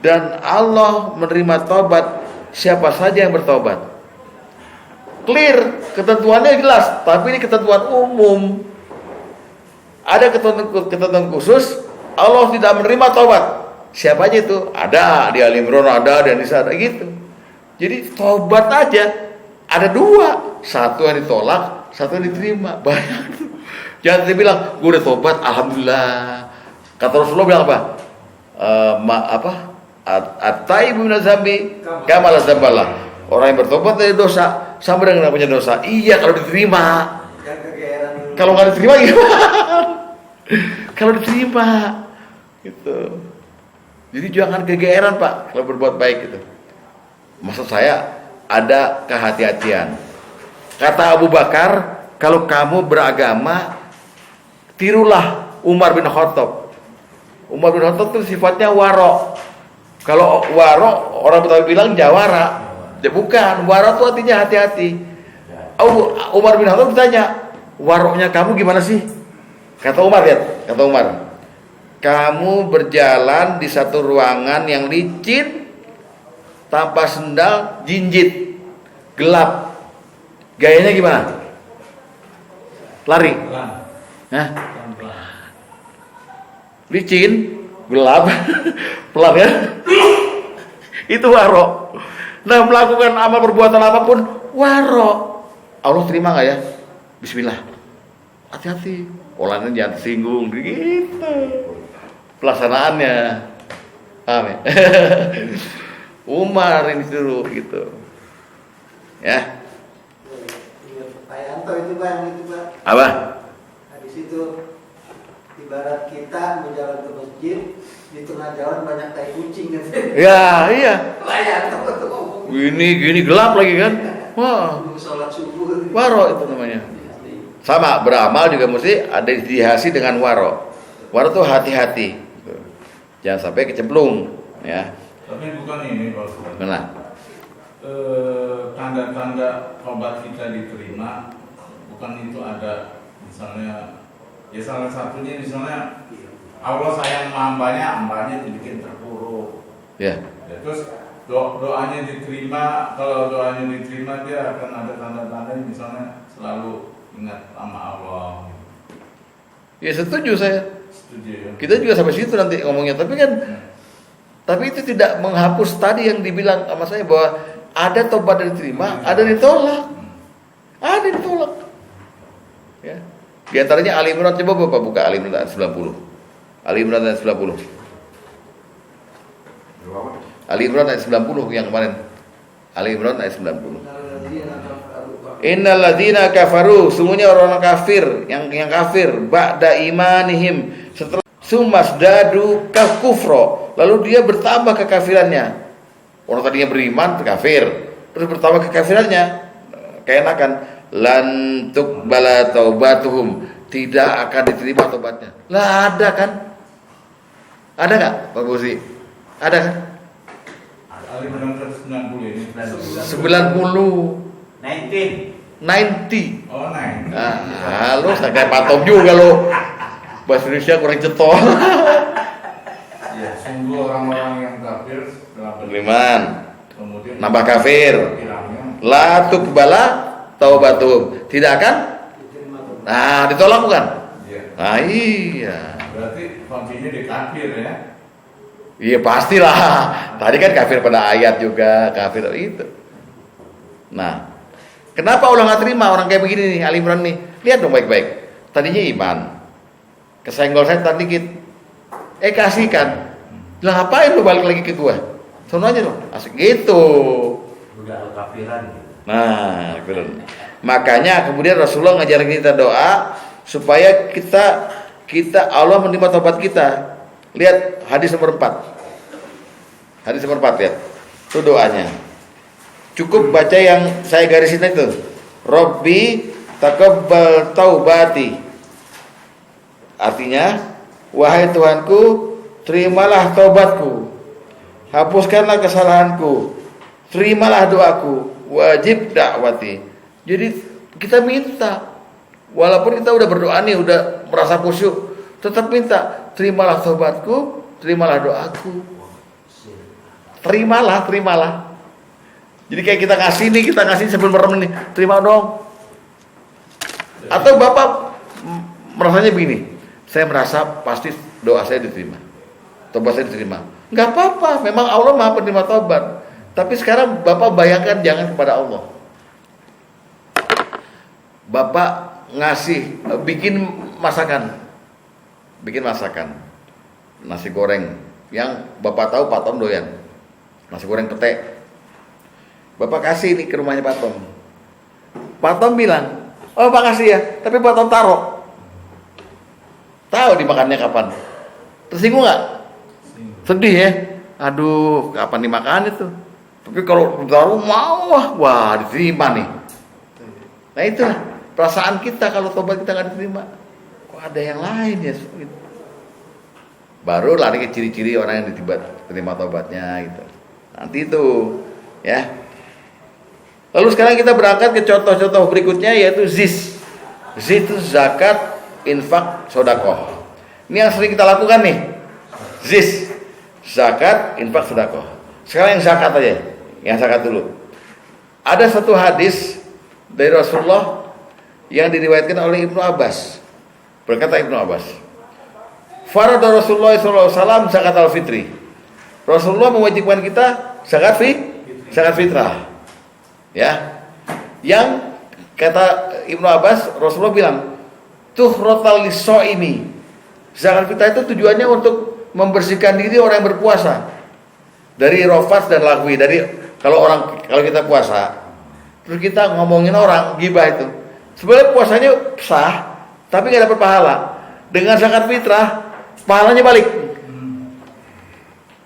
dan Allah menerima taubat siapa saja yang bertobat. Clear, ketentuannya jelas, tapi ini ketentuan umum. Ada ketentuan khusus, Allah tidak menerima taubat. Siapa aja itu? Ada di Ali Imran, ada di An-Nisa, ada gitu. Jadi taubat aja ada dua, satu yang ditolak, satu yang diterima. Banyak tuh. Jangan dibilang gue udah tobat, alhamdulillah. Kata Rasulullah bilang apa? At-taibu minaz zambi kama la dzambala. Orang yang bertobat dari dosa sama dengan punya dosa. Iya kalau diterima. Kalau nggak diterima gimana? Kalau diterima gitu. Jadi jangan kegeeran Pak kalau berbuat baik gitu. Maksud saya ada kehati-hatian. Kata Abu Bakar, kalau kamu beragama, tirulah Umar bin Khattab. Umar bin Khattab itu sifatnya waro. Kalau waro, orang Betawi bilang jawara. Ya bukan, waro itu artinya hati-hati. Umar bin Khattab ditanya, waroknya kamu gimana sih? Kata Umar, lihat, kata Umar, kamu berjalan di satu ruangan yang licin, tanpa sendal, jinjit, gelap. Gayanya gimana? Lari. Hah? Licin, gelap, pelan kan? Itu waro. Nah, melakukan amal perbuatan apapun waro. Allah terima nggak ya? Bismillah. Hati-hati. Polanya jangan tersinggung gitu. Pelaksanaannya. Paham ya? Umar ini dulu gitu. Ya. Pak Yanto itu Bang, itu Pak. Apa? Nah, di situ ibarat kita mau jalan ke masjid, di tengah jalan banyak tai kucing gitu. Ya, iya. Pak Yanto tuh ngomong. Gini gelap lagi kan? Wah. Sholat subuh. Waro itu namanya. Sama beramal juga mesti ada dihiasi dengan waro. Waro tuh hati-hati. Jangan sampai kecemplung, ya. Tapi bukan ini Pak Ustaz. Mana? Tanda-tanda tobat kita diterima, bukan itu ada misalnya, ya salah satunya misalnya Allah sayang sama hambanya dibikin terpuruk. Ya. Ya, terus doanya diterima, kalau doanya diterima dia akan ada tanda-tanda misalnya selalu ingat sama Allah. Ya setuju saya. Setuju ya. Kita juga sampai situ nanti ngomongnya, tapi kan tapi itu tidak menghapus tadi yang dibilang sama saya bahwa ada tobat yang diterima, ada yang ditolak. Ada yang ditolak. Ya. Di antaranya Ali Imran, coba Bapak buka Ali Imran ayat 90. Ali Imran ayat 90. Ali Imran ayat 90 yang kemarin. Ali Imran ayat 90. Innal ladzina kafaru, sungguhnya orang kafir yang kafir ba'da imanihim, setelah sumasdadu kafro, lalu dia bertambah kekafirannya. Orang tadinya beriman kafir, terus bertambah kekafirannya. Keenakan lan tuqbala taubatuhum, tidak akan diterima tobatnya. Lah ada kan? Ada enggak Pak Gusi? Ada kan? Ali Imran 90 ini. 90. 90. Oh, naik. Lu kayak patom juga lo. Bahasa Indonesia kurang cetol. Ya, sungguh orang-orang yang kafir setelah Beriman, kemudian nambah kafir. bilangnya La tuqbala taubatum. Tidak akan? Nah, ditolak bukan? iya. Nah, iya. Berarti kuncinya di kafir ya. Iya pastilah. Tadi kan kafir pada ayat juga, kafir itu. Nah, kenapa Allah nggak terima orang kayak begini nih, Ali Imran nih? Lihat dong baik-baik. Tadinya iman, kesenggol setan dikit, kasihkan. Lah ngapain lu balik lagi ke gua? Sono aja dong, asik gitu. Udah kafiran gitu. Nah, gitu. Makanya kemudian Rasulullah ngajarin kita doa supaya kita Allah menerima tobat kita. Lihat hadis nomor 4. Hadis nomor 4 lihat. Itu doanya. Cukup baca yang saya garisin itu. Rabbi taqabbal taubati. Artinya, wahai Tuhanku, terimalah taubatku. Hapuskanlah kesalahanku. Terimalah doaku. Wajib dakwati. Jadi kita minta. Walaupun kita udah berdoa nih, udah merasa khusyuk, tetap minta, terimalah taubatku, terimalah doaku. Terimalah. Jadi kayak kita ngasih sebelum merem nih, terima dong. Atau Bapak merasanya begini, saya merasa pasti doa saya diterima, tobat saya diterima. Nggak apa-apa, memang Allah Maha penerima tobat. Tapi sekarang Bapak bayangkan jangan kepada Allah. Bapak bikin masakan, nasi goreng yang Bapak tahu Pak Tom doyan, nasi goreng pete. Bapak kasih ini ke rumahnya Pak Tom. Pak Tom bilang, oh makasih ya, tapi Pak Tom taruh. Tahu dimakannya kapan? Tersinggung nggak? Sedih ya? Aduh, kapan dimakan itu? Tapi kalau taruh mau, wah diterima nih. Nah itulah perasaan kita kalau tobat kita nggak diterima. Kok ada yang lain ya? Baru lari ke ciri-ciri orang yang diterima tobatnya gitu. Nanti itu, ya. Lalu sekarang kita berangkat ke contoh-contoh berikutnya yaitu ZIS. ZIS itu zakat, infak, sodakoh. Ini yang sering kita lakukan nih. ZIS, zakat, infak, sodakoh. Sekarang yang zakat aja, yang zakat dulu. Ada satu hadis dari Rasulullah yang diriwayatkan oleh Ibnu Abbas. Berkata Ibnu Abbas, farada Rasulullah SAW zakat al-fitri. Rasulullah mewajibkan kita zakat fitrah. Ya, yang kata Ibnu Abbas, Rasulullah bilang, tuhrotal lisoimi. Zakat fitrah itu tujuannya untuk membersihkan diri orang yang berpuasa dari rofas dan lagwi. Dari kalau kita puasa, terus kita ngomongin orang, gibah itu. Sebenarnya puasanya sah, tapi nggak dapat pahala. Dengan zakat fitrah, pahalanya balik.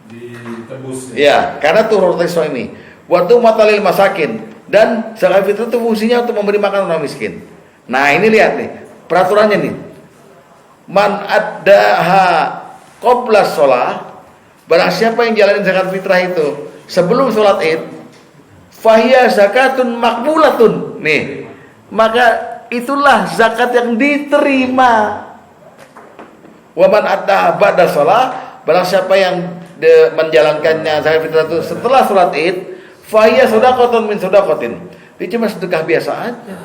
Ditebus. Ya, karena tuhrotal lisoimi. Waktu matalil masakin. Dan zakat fitrah itu fungsinya untuk memberi makan orang miskin. Nah ini lihat nih peraturannya nih. Man addaha qabla sholah, barang siapa yang jalanin zakat fitrah itu sebelum sholat id, fahiya zakatun makbulatun. Nih, maka itulah zakat yang diterima. Wa man addaha ba'da sholah, barang siapa yang menjalankannya zakat fitrah itu setelah sholat id, fahiyah sodaqotun min sodaqotin. Dia cuma sedekah biasa aja.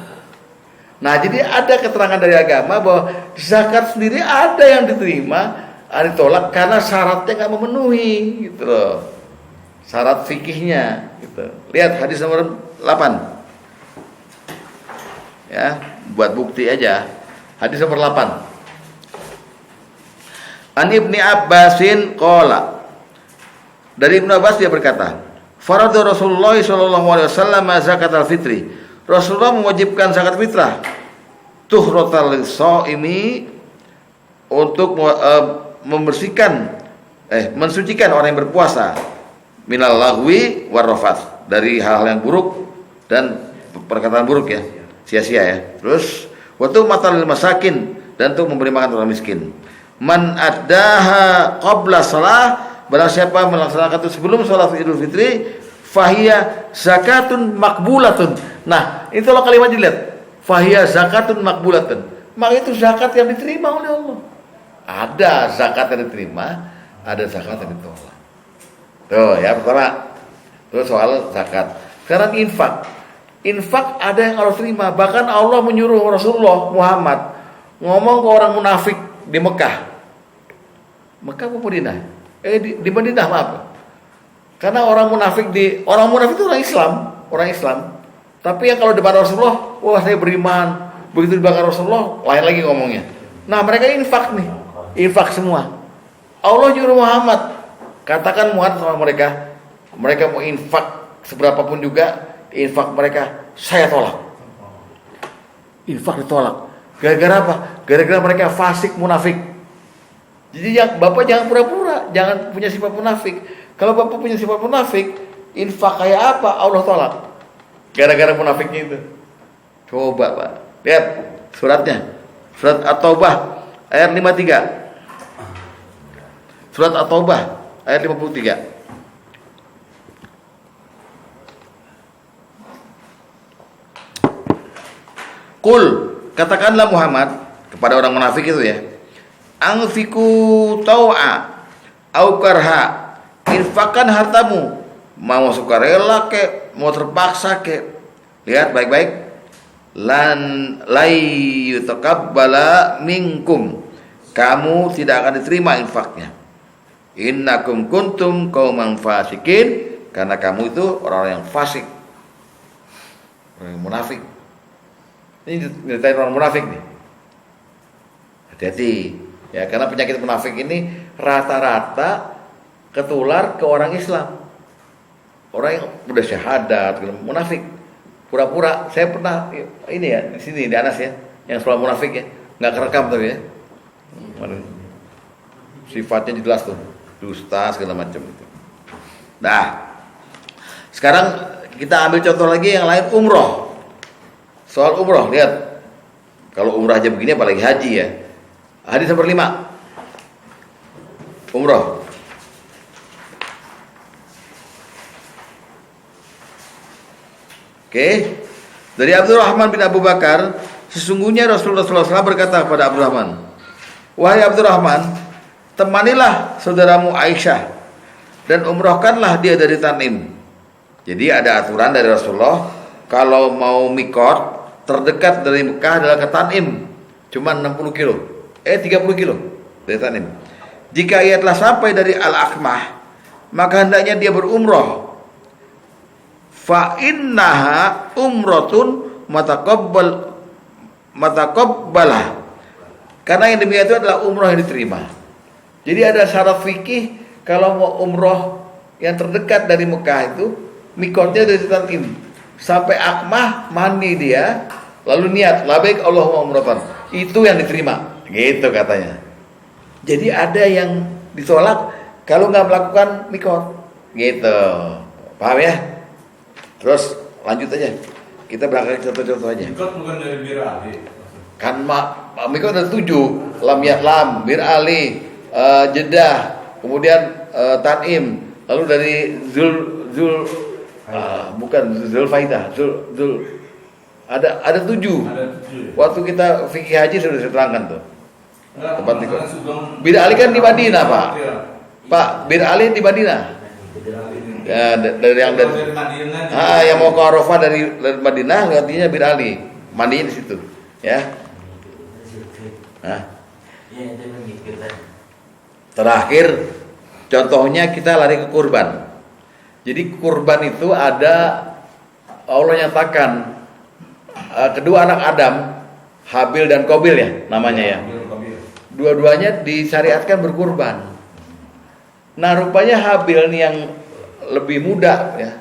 Nah jadi ada keterangan dari agama bahwa zakat sendiri ada yang diterima, ada ditolak karena syaratnya nggak memenuhi, gitu loh. Syarat fikihnya, gitu. Lihat hadis nomor 8. Ya, buat bukti aja. Hadis nomor 8. An Ibni Abbasin qala. Dari Ibnu Abbas dia berkata, faradu Rasulullah SAW zakat al-fitri. Rasulullah mewajibkan zakat fitrah. Tuhrotal shaimi, untuk mensucikan orang yang berpuasa minal lagwi warrafats, dari hal-hal yang buruk dan perkataan buruk ya, sia-sia ya. Terus waktu matalil masakin, dan untuk memberi makan orang miskin. Man addaha qabla shalah, barang siapa melaksanakan itu sebelum sholat Idul Fitri, fahiya zakatun makbulatun. Nah, itu kalau kalimat dilihat, fahiya zakatun makbulatun. Maka itu zakat yang diterima oleh Allah. Ada zakat yang diterima, ada zakat yang ditolak. Tuh, ya pertama. Terus soal zakat. Sekarang infak. Infak ada yang Allah terima. Bahkan Allah menyuruh Rasulullah Muhammad ngomong ke orang munafik di Mekah. Mekah apa Madinah? Di Madinah, maaf. Karena orang munafik itu orang Islam. Tapi yang kalau depan Rasulullah, wah saya beriman. Begitu dibakar Rasulullah, lain lagi ngomongnya. Nah mereka infak nih, infak semua. Allah nyuruh Muhammad, katakan Muhammad sama mereka mau infak seberapapun juga, infak mereka saya tolak. Infak ditolak. Gara-gara apa? Gara-gara mereka fasik munafik. Jadi Bapak jangan pura-pura, jangan punya sifat munafik. Kalau Bapak punya sifat munafik, infak kayak apa Allah tolak? Gara-gara munafiknya itu. Coba Pak, lihat suratnya. Surat At-Taubah ayat 53. Surat At-Taubah ayat 53. Qul, katakanlah Muhammad kepada orang munafik itu ya. Anfiku tau'a au karha. Infakkan hartamu, mau sukarela ke, mau terpaksa ke. Lihat baik-baik. Lan lai yutaqabbala minkum. Kamu tidak akan diterima infaknya. Innakum kuntum qauman fasikin, karena kamu itu orang yang fasik. Orang yang munafik. Ini ceritain orang munafik nih. Hati-hati ya, karena penyakit munafik ini rata-rata ketular ke orang Islam. Orang yang udah syahadat, munafik. Pura-pura, saya pernah ini ya, di sini di Anas ya, yang sekolah munafik ya, nggak kerekam tapi ya. Sifatnya jelas tuh, dusta segala macam itu. Nah, sekarang kita ambil contoh lagi yang lain, umroh. Soal umroh, lihat. Kalau umroh aja begini apalagi haji ya. Hadis nomor 5. Umroh. Oke. Dari Abdurrahman bin Abu Bakar, sesungguhnya Rasulullah SAW berkata kepada Abdurrahman, wahai Abdurrahman, temanilah saudaramu Aisyah dan umrohkanlah dia dari Tanim. Jadi ada aturan dari Rasulullah, kalau mau mikot terdekat dari Mekah adalah ke Tanim, cuma 30 kilo, 30 kilo dari Tanim. Jika ia telah sampai dari Al-Aqmah, maka hendaknya dia berumroh. Fa innaha umratun mataqabbalah. Karena yang demikian itu adalah umroh yang diterima. Jadi ada syarat fikih kalau mau umroh yang terdekat dari Mekah itu mikotnya dari Tanim sampai Aqmah, mandi dia lalu niat labbaik Allahumma umratan, itu yang diterima gitu katanya. Jadi ada yang ditolak kalau nggak melakukan mikot gitu, paham ya? Terus lanjut aja, kita berangkat contoh-contoh aja. Mikot bukan dari Bir Ali. Kan mikot ada 7, lam ya'lam, Bir Ali, Jeddah, kemudian Tanim, lalu dari Zulfaidah, ada 7. Waktu kita fikih haji sudah terangkan tuh. Tempat mikot. Bir Ali kan di Madinah, Pak. Pak, Bir Ali di Madinah. Ya, dari yang yang mau ke Arafah dari Madinah, artinya Bir Ali, mandinya di situ, ya. Nah, terakhir, contohnya kita lari ke kurban. Jadi kurban itu ada, Allah nyatakan kedua anak Adam, Habil dan Qabil ya namanya ya. Dua-duanya disyariatkan berkurban. Nah rupanya Habil nih yang lebih muda ya,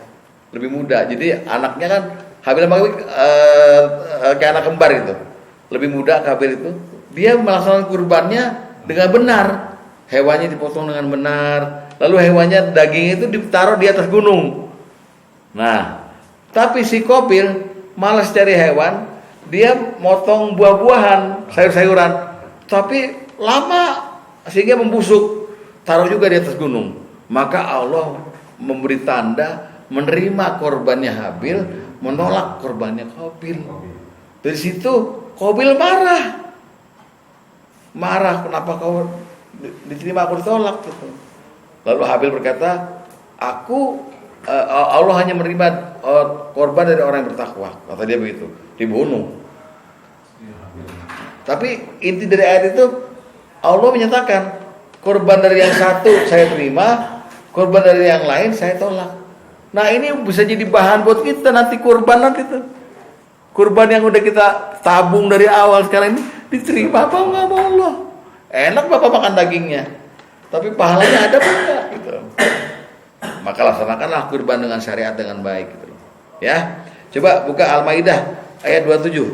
lebih muda. Jadi anaknya kan Habil sama Qabil kayak anak kembar gitu, lebih muda Qabil itu. Dia melaksanakan kurbannya dengan benar, hewannya dipotong dengan benar, lalu hewannya daging itu ditaruh di atas gunung. Nah, tapi si Qabil malas cari hewan, dia motong buah-buahan, sayur-sayuran, tapi lama sehingga membusuk, taruh juga di atas gunung. Maka Allah memberi tanda menerima korbannya Habil, menolak korbannya Qabil. Dari situ Qabil marah, kenapa kau diterima aku ditolak gitu. Lalu Habil berkata, Allah hanya menerima korban dari orang yang bertakwa, kata dia begitu, dibunuh. Tapi inti dari ayat itu Allah menyatakan korban dari yang satu saya terima, korban dari yang lain saya tolak. Nah ini bisa jadi bahan buat kita nanti kurban nanti tuh. Kurban yang udah kita tabung dari awal sekarang ini diterima apa enggak sama Allah? Enak Bapak makan dagingnya, tapi pahalanya ada apa enggak gitu. Maka laksanakanlah kurban dengan syariat dengan baik gitu. Ya. Coba buka Al-Maidah ayat 27.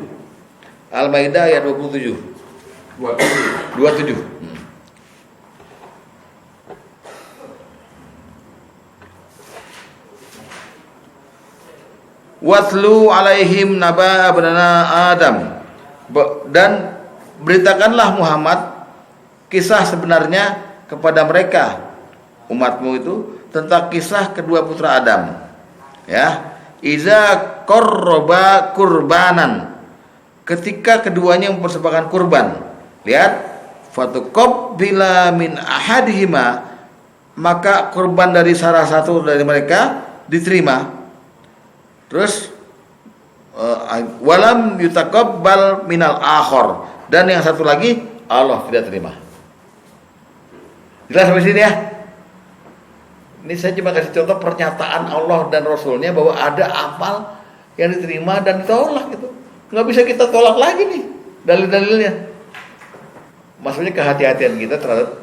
Al-Maidah ayat 27. 27. Watlu alaihim naba abnana Adam, dan beritakanlah Muhammad kisah sebenarnya kepada mereka umatmu itu tentang kisah kedua putra Adam. Ya, iza qarraba kurbanan, ketika keduanya mempersembahkan kurban. Lihat, fatuqabbila min ahadihima, maka kurban dari salah satu dari mereka diterima. Terus walam yutaqabbal minal akhar, dan yang satu lagi Allah tidak terima. Jelas sampai sini ya? Ini saya cuma kasih contoh pernyataan Allah dan Rasulnya bahwa ada amal yang diterima dan ditolak gitu. Nggak bisa kita tolak lagi nih dalil-dalilnya. Maksudnya kehati-hatian kita terhadap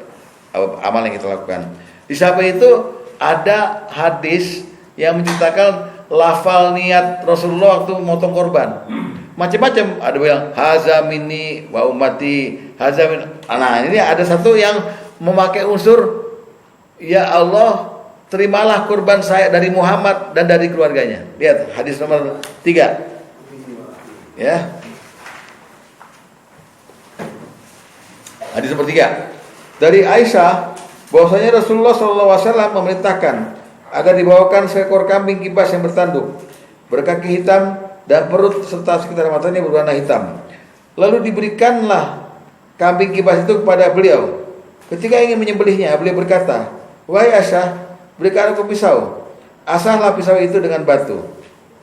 amal yang kita lakukan. Di samping itu ada hadis yang menceritakan lafal niat Rasulullah waktu motong korban. Macam-macam, ada bilang haza minni wa ummati, haza min. Nah, ini ada satu yang memakai unsur ya Allah, terimalah kurban saya dari Muhammad dan dari keluarganya. Lihat hadis nomor 3. Ya. Hadis nomor 3. Dari Aisyah bahwasanya Rasulullah SAW memerintahkan agar dibawakan seekor kambing kibas yang bertanduk, berkaki hitam dan perut serta sekitar matanya berwarna hitam. Lalu diberikanlah kambing kibas itu kepada beliau. Ketika ingin menyembelihnya, beliau berkata, "Wahai Aisyah, berikan aku pisau." Asahlah pisau itu dengan batu.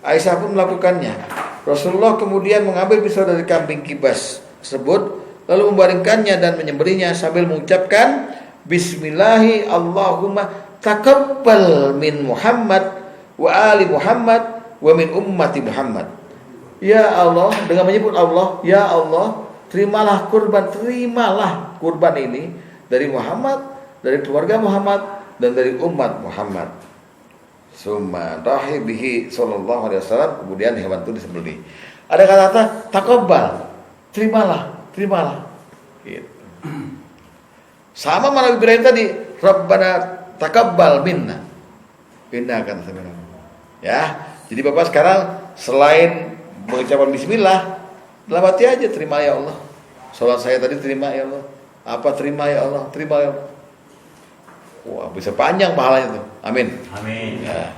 Aisyah pun melakukannya. Rasulullah kemudian mengambil pisau dari kambing kibas tersebut, lalu membaringkannya dan menyembelihnya sambil mengucapkan, "Bismillahi Allahumma taqabbal min Muhammad wa ali Muhammad wa min ummati Muhammad." Ya Allah, dengan menyebut Allah, ya Allah, terimalah kurban ini dari Muhammad, dari keluarga Muhammad, dan dari umat Muhammad. Summa rahibihi sallallahu alaihi wasallam, kemudian hewan itu disembelih. Ada kata-kata taqabbal, terimalah. Gitu. Sama mana Ibrahim tadi, Rabbana taqabbal minna. Innaka antas samiul alim. Ya, jadi Bapak sekarang selain mengucapkan bismillah, dalam hati aja terima ya Allah. Salat saya tadi terima ya Allah. Apa terima ya Allah? Terima ya Allah. Wah, bisa panjang pahalanya tuh. Amin. Amin. Ya.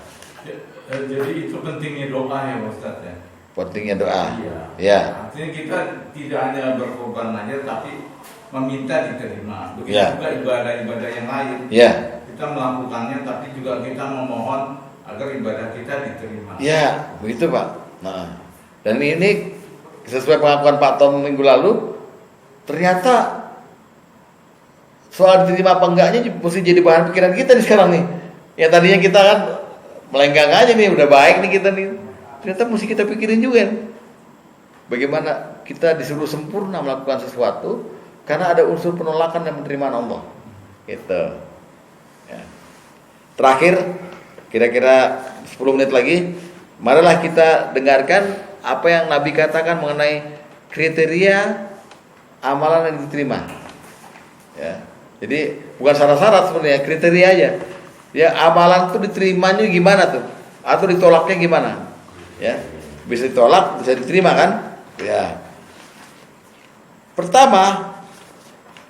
Jadi itu pentingnya doa ya Ustaz ya. Pentingnya doa. Iya. Ya. Artinya kita tidak hanya berkorban aja, tapi meminta diterima. Begitu Ya. juga ibadah-ibadah yang lain. Ya. Kita melakukannya, tapi juga kita memohon agar ibadah kita diterima. Ya, begitu Pak. Nah, dan ini sesuai pengakuan Pak Tom minggu lalu, ternyata soal diterima apa enggaknya mesti jadi bahan pikiran kita nih sekarang nih. Ya tadinya kita kan melenggang aja nih, udah baik nih kita nih. Ternyata mesti kita pikirin juga nih. Bagaimana kita disuruh sempurna melakukan sesuatu karena ada unsur penolakan dan penerimaan Allah. Gitu. Ya. Terakhir, kira-kira 10 menit lagi, marilah kita dengarkan apa yang Nabi katakan mengenai kriteria amalan yang diterima. Ya. Jadi bukan syarat-syarat sebenarnya, kriteria aja. Ya, amalan itu diterimanya gimana tuh? Atau ditolaknya gimana? Ya. Bisa ditolak, bisa diterima kan? Ya. Pertama,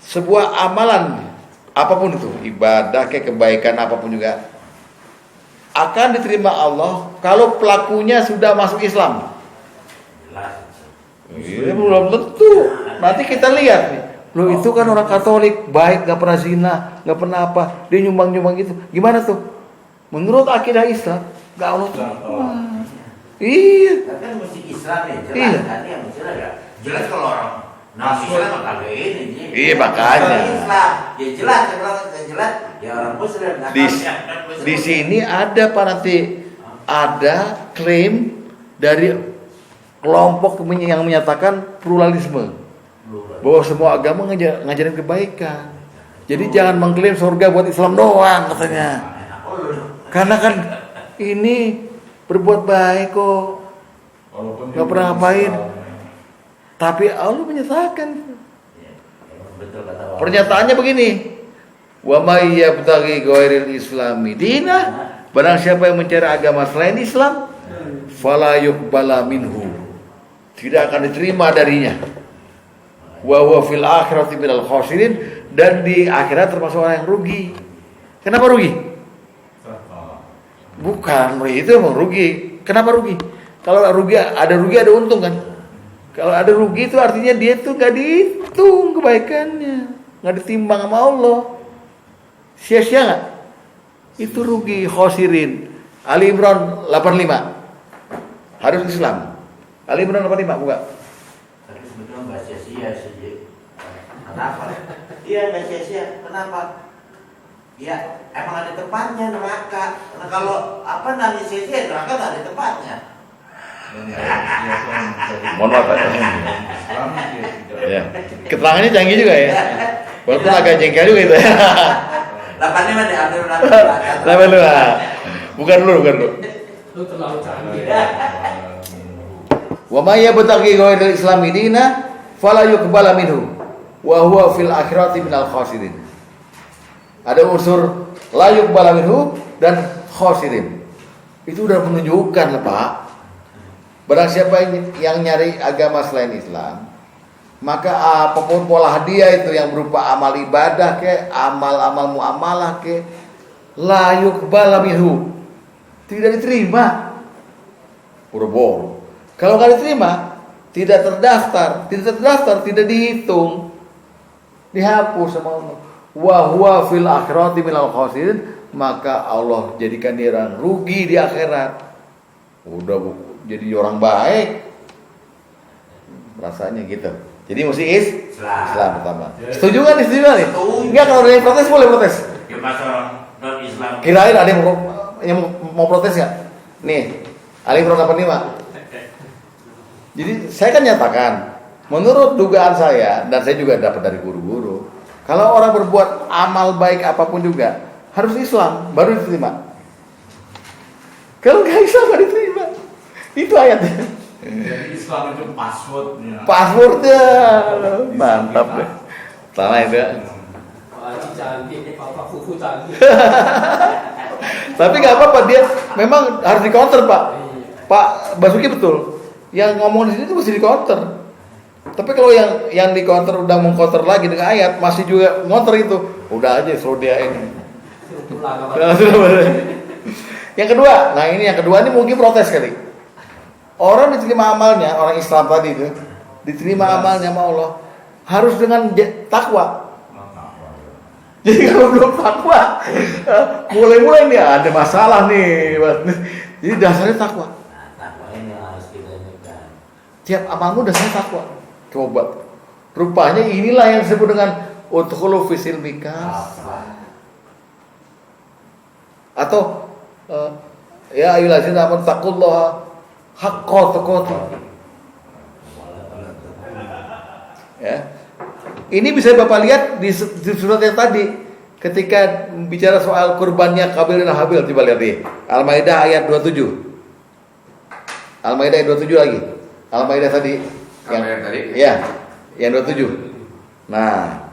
sebuah amalan apapun itu, ibadah kayak kebaikan apapun juga, akan diterima Allah kalau pelakunya sudah masuk Islam. Iya, belum tentu. Nanti kita lihat nih. Loh itu kan orang Katolik, baik, gak pernah zina, gak pernah apa, dia nyumbang gitu. Gimana tuh? Menurut akidah Islam, gak Allah tuh. Iya. Kan mesti Islam ya, jelas Iya. kan yang jelas ya. Jelas kalau orang Islam kagak ini. Iya, makanya. Islam, ya jelas, kalau jelas ya orang Muslim. Di sini ada Pak, nanti ada klaim dari kelompok yang menyatakan pluralisme, bahwa semua agama ngajarin kebaikan. Jadi jangan mengklaim surga buat Islam doang katanya. Karena kan ini berbuat baik kok, nggak pernah ngapain. Tapi Allah menyatakan. Pernyataannya begini, wa may yabtaghi ghairil islami dinah, barang siapa yang mencari agama selain Islam, fala yuqbala minhu, tidak akan diterima darinya. Wa huwa fil akhirati minal khasirin, dan di akhirat termasuk orang yang rugi. Kenapa rugi? Bukan, itu emang rugi. Kenapa rugi? Kalau rugi ada untung kan? Kalau ada rugi itu artinya dia tuh nggak dihitung kebaikannya, nggak ditimbang sama Allah. Sia-sia nggak? Itu rugi, khosirin. Ali Imran 85. Harus Islam. Ali Imran 85 buka. Tapi sebetulnya nggak sia-sia sih. Ji. Kenapa? Iya nggak sia-sia. Kenapa? Ya emang ada tempatnya neraka. Karena kalau apa nanti sia-sia neraka nggak ada tempatnya. Dan sia-sia mencari Mohon maaf, Pak. Islam dia tidak. Ya. Keterangannya canggih juga ya. Walaupun agak jengkel juga itu. 85 diambil nanti. Sampai lu. Bukan lu. Lu terlalu canggih. Wa may yabtaghi ghairal islami dina fala yuqbala minhu wa huwa fil akhirati minal khasirin. Ada unsur la yuqbala minhu dan khasirin. Itu udah menunjukkan lah, Pak. Barang siapa yang nyari agama selain Islam, maka apapun pola hadiah itu yang berupa amal ibadah ke, amal-amal muamalah ke, la yuqbala minhu. Tidak diterima. Boro-boro. Kalau nggak diterima, tidak terdaftar, tidak dihitung, dihapus sama Allah. Wa huwa fil akhirati minal khasirin, maka Allah jadikan dia orang rugi di akhirat. Udah jadi orang baik, rasanya gitu. Jadi mesti Islam pertama. Setuju nggak nih? Setuju. Enggak, kalau ada yang protes boleh protes. Ya masalah non Islam. Kirain ada yang mau protes nggak? Nih, Ali Imran 85. Jadi saya kan nyatakan, menurut dugaan saya, dan saya juga dapat dari guru-guru, kalau orang berbuat amal baik apapun juga, harus Islam, baru diterima. Kalau nggak Islam, nggak diterima. Itu ayatnya. Jadi Islam itu passwordnya. Passwordnya, mantap deh. Tanah itu. Pak Haji cantik, Papa Fufu cantik. Tapi nggak apa-apa, dia memang harus di counter, Pak. Pak Basuki betul. Yang ngomong di sini itu mesti di counter. Tapi kalau yang di counter udah mengcounter lagi dengan ayat, masih juga ngonter itu, udah aja suruh dia ini. Yang kedua, nah ini yang kedua ini mungkin protes kali. Orang diterima amalnya, orang Islam tadi itu diterima amalnya sama Allah harus dengan takwa. Jadi kalau belum takwa, mulai-mulai nih ada masalah nih. Jadi dasarnya takwa. Tiap amalmu dasarnya takwa. Coba. Rupanya inilah yang disebut dengan udkhulu fisil mikas. Atau ya ayyuhallazina amanu taqullaha haqqa tuqatih. Ya. Ini bisa Bapak lihat di surat yang tadi ketika bicara soal kurbannya Qabil dan Habil, coba lihat nih. Al-Maidah ayat 27. Al-Maidah ayat 27 lagi. Al-Maidah tadi yang tadi. Ya, yang 27. Nah,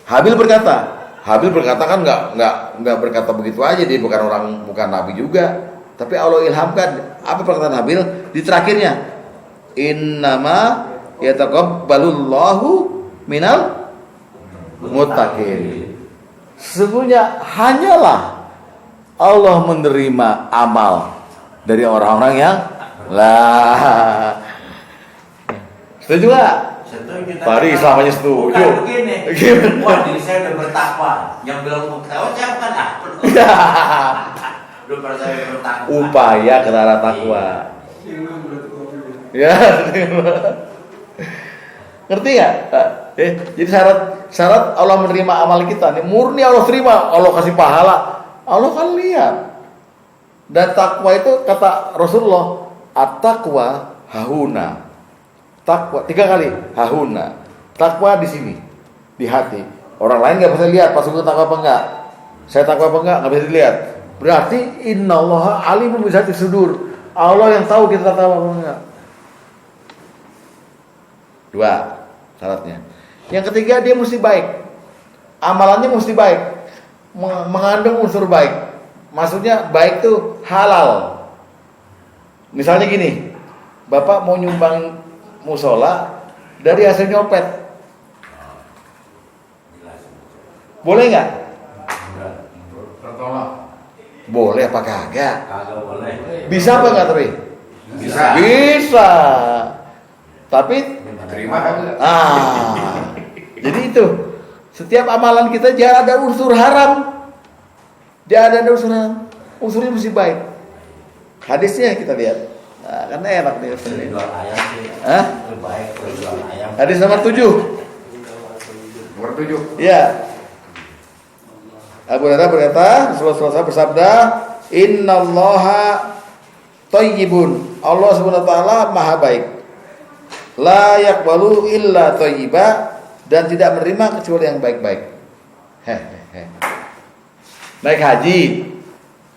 Habil berkata kan nggak berkata begitu aja, dia bukan nabi juga. Tapi Allah ilhamkan apa perkataan Habil di terakhirnya? Innama yataqabbalullahu minal muttaqin. Sesungguhnya hanyalah Allah menerima amal dari orang-orang yang setuju nggak? Setuju. Pari Islamanya setuju. Bukan begini. Wah, diri saya udah bertakwa. Yang bilang mau ketawa siapa kan? Udah pada saya bertakwa. Upaya ke arah takwa. Ya. Ngerti nggak? Jadi syarat Allah menerima amal kita nih, murni Allah terima, Allah kasih pahala. Allah kan lihat. Dan takwa itu kata Rasulullah, at-taqwa hahuna. Takwa 3 kali, hahuna. Takwa di sini, di hati. Orang lain nggak bisa lihat pas itu takwa apa enggak. Saya takwa apa enggak bisa dilihat. Berarti innallaha alimun bizati sudur. Allah yang tahu kita takwa apa enggak. 2 syaratnya. Yang ketiga, dia mesti baik. Amalannya mesti baik. Mengandung unsur baik. Maksudnya baik itu halal. Misalnya gini, Bapak mau nyumbang musola dari hasil nyopet, boleh nggak? Tertolak. Boleh apa kagak? Kagak boleh. Bisa apa nggak tapi? Bisa. Tapi Terima kan? jadi itu setiap amalan kita jangan ada unsur haram. Jangan ada unsur haram. Unsurnya mesti baik. Hadisnya kita lihat. Nah, karena enak nih. Jual ayam sih. Hah? Lebih baik kalau jual ayam. Hadis nomor 7. Nomor 7. Ya. Abu Hurairah berkata, Rasulullah SAW bersabda, Innallaha thayyibun. Allah Subhanahu wa taala Maha baik. La yaqbalu illa thayyiba, dan tidak menerima kecuali yang baik-baik. Naik haji,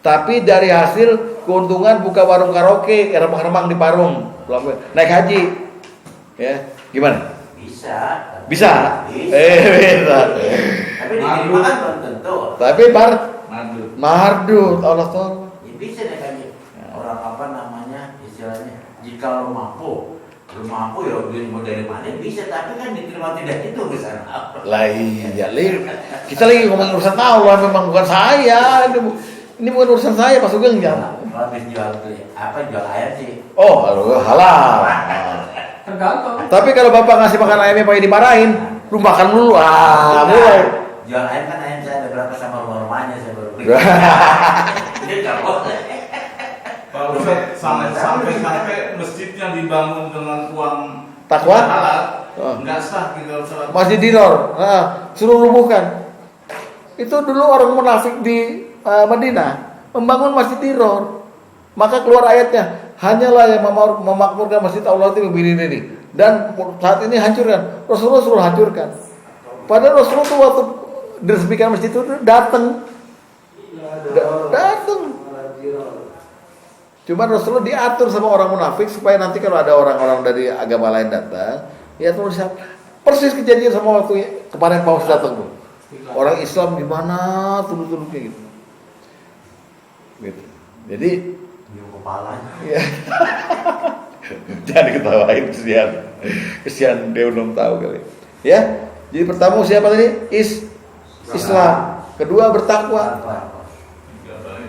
tapi dari hasil keuntungan buka warung karaoke, remang-remang di Parung. Naik haji. Ya, gimana? Bisa. Bisa. Bisa. Tapi diterima kan belum tentu. Tapi Madu. mardut Allah tolong. Ya, bisa deh kan orang apa namanya istilahnya, jika lo mampu ya duit mau dari mana bisa, tapi kan diterima tidak itu urusan apa. Lah iya, kita lagi ngomongin urusan Allah, memang bukan saya. Ini bukan urusan saya, Pak Sugeng jangan. Kalau habis jual ayam sih. Oh, halal. Tergantung. Tapi kalau Bapak ngasih makan ayamnya pakai dimarahin, lu makan dulu. Mulai. Jual ayam kan ayam saya ada berapa sama rumah-rumahnya saya baru beli. Jadi nggak boleh. Pak Ustadz, sampai masjidnya dibangun dengan uang Takwa? halal, Oh. nggak sah kita sholat. Masjid Diror, suruh rubuhkan. Itu dulu orang munafik di Madinah membangun Masjid Diror. Maka keluar ayatnya, hanyalah yang memakmurkan Masjid Allah itu begini ini. Dan saat ini hancurkan. Rasulullah suruh hancurkan. Padahal Rasulullah tuh waktu diresmikan masjid itu datang. Cuma Rasulullah diatur sama orang munafik supaya nanti kalau ada orang-orang dari agama lain datang, ya tulisan persis kejadian sama waktu kemarin Paus datang tuh. Orang Islam di mana tunduk-tunduknya gitu. Gitu. Jadi Kepalanya. ya. Jangan diketawain, kesian dia belum tahu kali. Ya. Jadi pertama siapa tadi? Islam. Kedua bertakwa.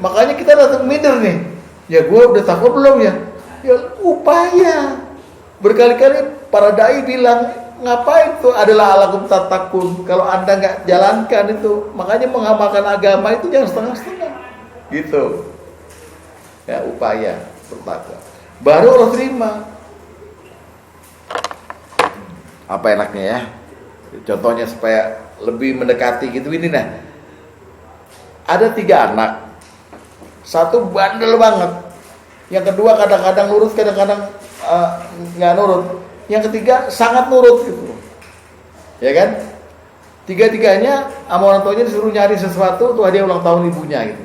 Makanya kita datang minder nih. Ya gue udah takwa belum ya? Ya upaya. Berkali-kali para dai bilang, ngapain tuh adalah alakum tatakun. Kalau Anda nggak jalankan itu, makanya mengamalkan agama itu jangan setengah-setengah. Gitu. Ya upaya bertakwa. Baru Allah terima. Apa enaknya ya? Contohnya supaya lebih mendekati gitu ini nah. Ada 3 anak. Satu bandel banget. Yang kedua kadang-kadang nurut, kadang-kadang nggak nurut. Yang ketiga sangat nurut gitu. Ya kan? 3-tiganya sama orang tuanya disuruh nyari sesuatu tuh hadiah ulang tahun ibunya gitu.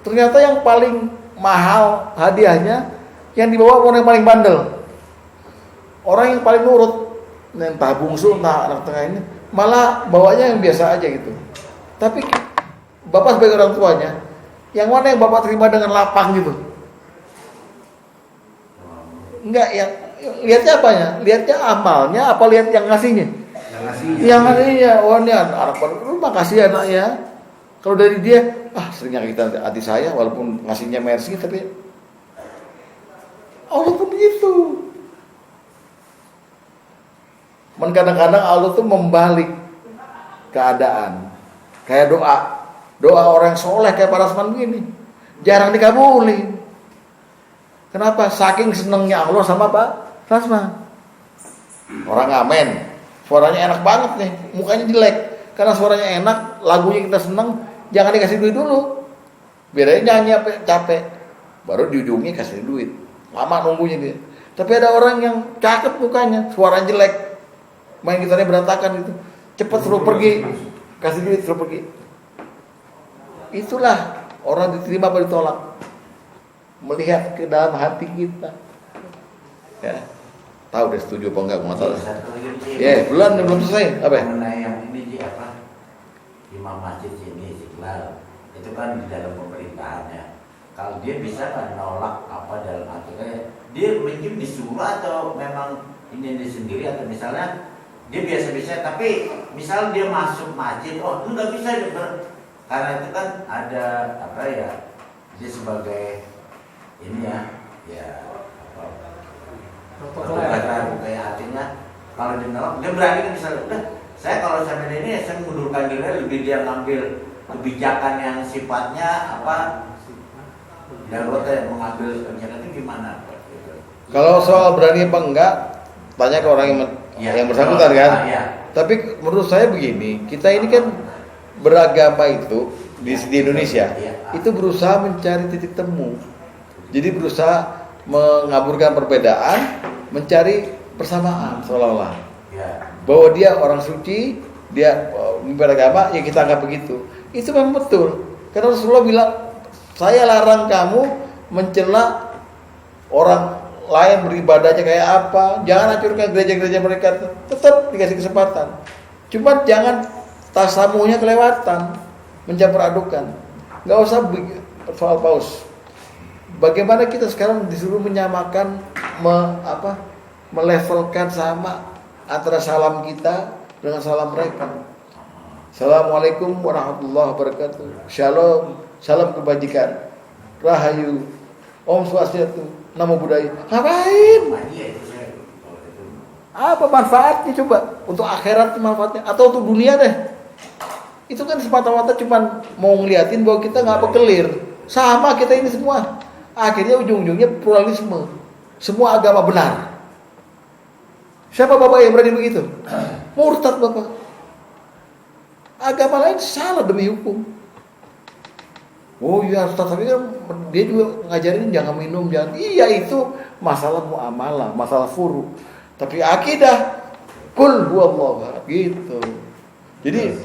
Ternyata yang paling mahal hadiahnya yang dibawa orang yang paling bandel. Orang yang paling nurut, entah bungsu, entah anak tengah ini, malah bawanya yang biasa aja gitu. Tapi bapak sebagai orang tuanya, yang mana yang bapak terima dengan lapang gitu? Enggak, yang lihatnya apanya? Lihatnya amalnya, apa lihat yang ngasihnya? Yang ngasihnya, oh ini anak baru, makasih anaknya. Kalau dari dia, sering nyakitin hati saya, walaupun ngasihnya mercy, tapi Allah pun begitu. Kadang-kadang Allah tuh membalik keadaan. Kayak doa orang soleh kayak Pak Rasman begini, jarang dikabulin. Kenapa? Saking senengnya Allah sama Pak Rasman. Orang ngamen, suaranya enak banget nih, mukanya jelek. Karena suaranya enak, lagunya kita seneng, jangan dikasih duit dulu. Biar aja nyanyi capek. Baru di ujungnya kasih duit. Lama nunggunya dia. Tapi ada orang yang cakep mukanya, suaranya jelek, main gitarnya berantakan gitu. Cepat suruh pergi, kasih duit suruh pergi. Itulah orang diterima atau ditolak. Melihat ke dalam hati kita. Ya. Tahu deh setuju apa enggak masalah. Ya, belum selesai. Apa? Mengenai yang ini apa? Imam masjid ini Istiqlal. Itu kan di dalam pemerintahannya. Kalau dia bisa kan nolak apa dalam artinya dia mungkin disuruh atau memang ini dia sendiri atau misalnya dia biasa-biasa tapi misal dia masuk masjid, oh lu nggak bisa karena itu kan ada apa ya dia sebagai ini ya ya Protokol. ragu kayak artinya kalau dia menolak dia berani kan misalnya udah saya kalau sampai ini saya mengundurkan diri lebih dia ngambil kebijakan yang sifatnya apa darurat yang mengambil kebijakan itu gimana Pak? Gitu. Kalau soal berani apa enggak, tanya ke orang yang bersangkutan kan. Ya. Tapi menurut saya begini, kita ini kan beragama itu di Indonesia itu berusaha mencari titik temu. Jadi berusaha mengaburkan perbedaan, mencari persamaan seolah-olah. Ya. Bahwa dia orang suci, dia beragama, ya kita anggap begitu. Itu memang betul. Karena Rasulullah bilang, saya larang kamu mencela orang lain beribadahnya kayak apa. Jangan hancurkan gereja-gereja mereka. Tetap dikasih kesempatan. Cuma jangan tasamuhnya kelewatan, mencampur adukan. Nggak usah soal paus. Bagaimana kita sekarang disuruh menyamakan, melevelkan sama antara salam kita dengan salam mereka. Assalamualaikum warahmatullahi wabarakatuh. Shalom, salam kebajikan. Rahayu, Om Swastiastu, Namo Buddhaya. Ngapain? Apa manfaatnya coba? Untuk akhirat manfaatnya atau untuk dunia deh? Itu kan semata-mata cuma mau ngeliatin bahwa kita nggak pekelir. Sama kita ini semua. Akhirnya ujung-ujungnya pluralisme. Semua agama benar. Siapa bapak yang berani begitu? Murtad bapak. Agama lain salah demi hukum. Oh iya Ustaz, tapi kan dia juga ngajarin jangan minum, jangan. Iya itu masalah muamalah, masalah furu. Tapi akidah kul huwallahu ahad gitu. Jadi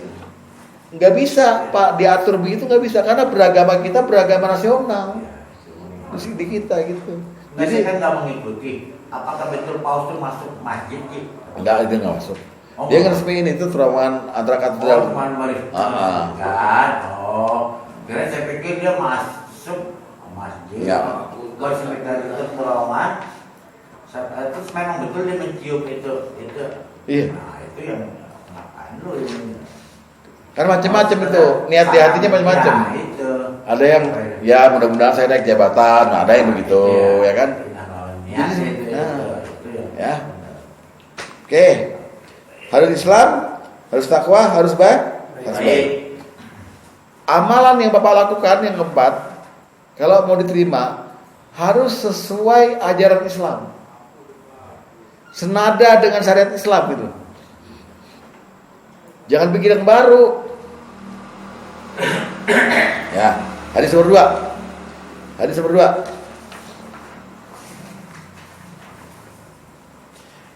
nggak bisa Pak diatur begitu, nggak bisa karena beragama kita beragama nasional di kita gitu. Jadi Jadi kan nggak mengikuti. Apakah betul paus itu masuk masjid sih? enggak, dia nggak masuk. Oh, Dia ngeresmiin itu terowongan antara katedral. Cuman Ah. kan? Kira saya pikir dia masuk masjid. Ya. Kalau sekitar itu terowongan, terus memang betul dia mencium itu. Iya. Nah itu yang ngapain lu ini? Kan macam-macam itu, niat di hatinya macam-macam. Ya, itu. Ada yang ya mudah-mudahan saya naik jabatan, nah, ada yang begitu, ya kan? Jadi, Jadi, itu ya. Oke. Harus Islam, harus takwa, harus baik. Harus baik. Amalan yang Bapak lakukan yang keempat, kalau mau diterima harus sesuai ajaran Islam. Senada dengan syariat Islam gitu. Jangan bikin yang baru. Ya, hadis nomor 2. Hadis nomor 2.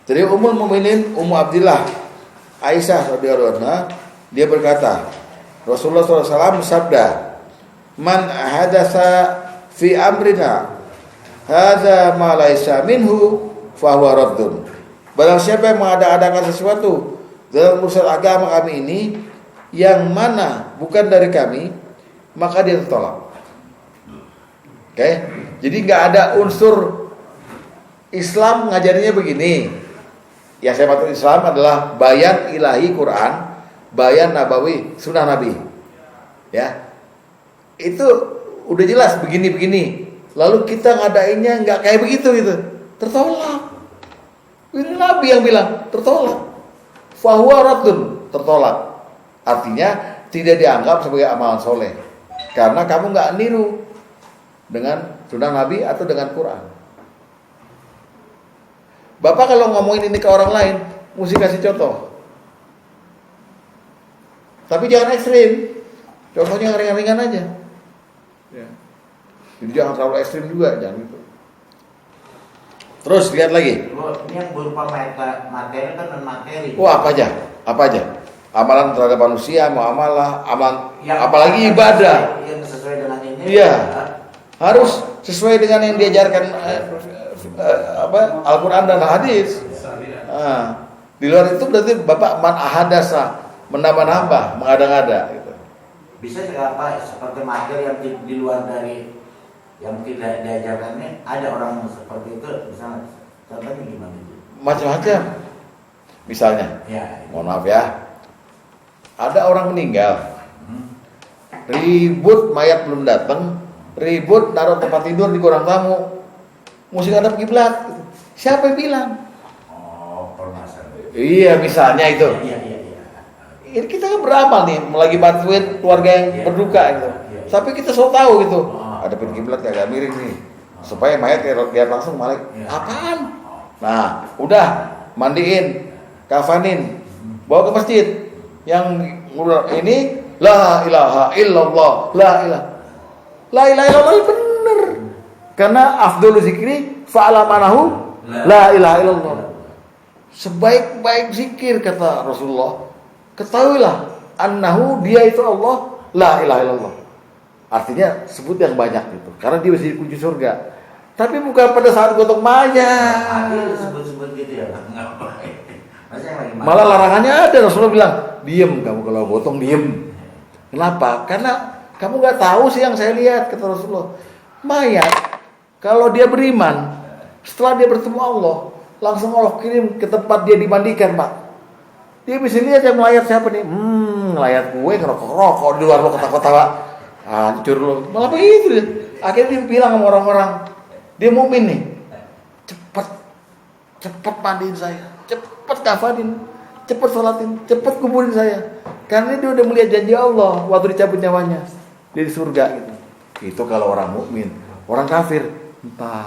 Dari Ummul Mukminin Ummu Abdillah Aisyah radhiyallahu anha, dia berkata, Rasulullah SAW bersabda, "Man hadatsa fi amrina hadza ma laisa minhu fa huwa raddun." Barang siapa yang mengada-adakan sesuatu dalam urusan agama kami ini yang mana bukan dari kami, maka dia tertolak. Oke? Jadi nggak ada unsur Islam ngajarinya begini. Yang saya maksud Islam adalah bayan ilahi Quran, bayan nabawi sunnah Nabi. Ya, itu udah jelas begini-begini. Lalu kita ngadainnya nggak kayak begitu gitu, tertolak. Ini Nabi yang bilang tertolak. Fahuwa raddun, tertolak. Artinya tidak dianggap sebagai amalan soleh karena kamu nggak niru dengan sunnah Nabi atau dengan Quran. Bapak kalau ngomongin ini ke orang lain, mesti kasih contoh. Tapi jangan ekstrim. Contohnya yang ringan-ringan aja. Ya. Jadi jangan terlalu ekstrim juga, jangan gitu. Terus lihat lagi. Ini yang berupa materi kan non materi. Apa aja? Apa aja? Amalan terhadap manusia, muamalah, Yang apalagi ibadah. Yang sesuai dengan ini. Iya. Harus sesuai dengan yang diajarkan Al-Quran dan hadis. Di luar itu berarti Bapak man ahadasa, menambah-nambah, mengada-ngada gitu. Bisa seperti materi yang di luar dari yang tidak diajarkan ini, ada orang seperti itu, misalnya contohnya gimana itu? Macam-macam. Misalnya, Ya. mohon maaf ya, ada orang meninggal, ribut mayat belum datang, ribut naruh tempat tidur di kurang tamu. mesti ngadep kiblat. Gitu. Siapa yang bilang? Oh, permasalahan. Iya, misalnya itu. Iya. Ini kita kan beramal nih, lagi bantuin keluarga yang berduka gitu. Iya. Tapi kita selalu tahu gitu. Oh. Ada kiblat agak miring nih. Supaya mayat lihat langsung balik. Iya. Apaan? Nah, udah mandiin, kafanin, bawa ke masjid. Yang ini la ilaha illallah, la ilaha illallah bener. Karena afdhalul zikri fa'alamanahu la ilaha illallah. Sebaik-baik zikir kata Rasulullah, ketahuilah annahu dia itu Allah, la ilaha illallah. Artinya sebut yang banyak gitu, karena dia bisa kunci surga. Tapi bukan pada saat gotong mayat. Ada sebut-sebut gitu ya. Ngapain? Masa yang lagi Malah larangannya ada. Rasulullah bilang, diem kamu kalau gotong diem. Kenapa? Karena kamu nggak tahu sih yang saya lihat, kata Rasulullah. Mayat kalau dia beriman, setelah dia bertemu Allah, langsung Allah kirim ke tempat dia dimandikan, Pak. Dia bisa lihat yang melayat siapa nih. Melayat gue ngerokok-rokok di luar lo ketawa-ketawa. Hancur lo. Malah begitu dia. Akhirnya dia bilang sama orang-orang, dia mukmin nih. Cepat mandiin saya. Cepat kafanin. Cepat sholatin. Cepat kuburin saya. Karena dia udah melihat janji Allah waktu dicabut nyawanya. Dia di surga gitu. Itu kalau orang mukmin. Orang kafir, entah.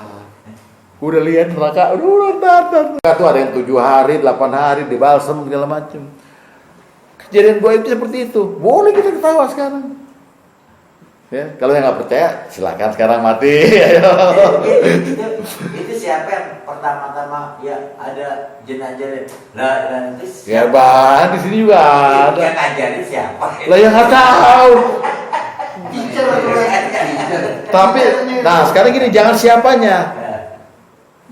Udah lihat neraka, udah nonton. Itu ada yang 7 hari, 8 hari dibalsem segala macam. Kejadian goib itu seperti itu. Boleh kita ketawa sekarang. Ya, kalau yang nggak percaya, silakan sekarang mati. itu siapa yang pertama-tama ya ada jenazah lah itu Ya bang, di sini juga ada. yang ngajarin siapa? Lah yang nggak tahu. Teacher. Tapi, nah sekarang gini, jangan siapanya.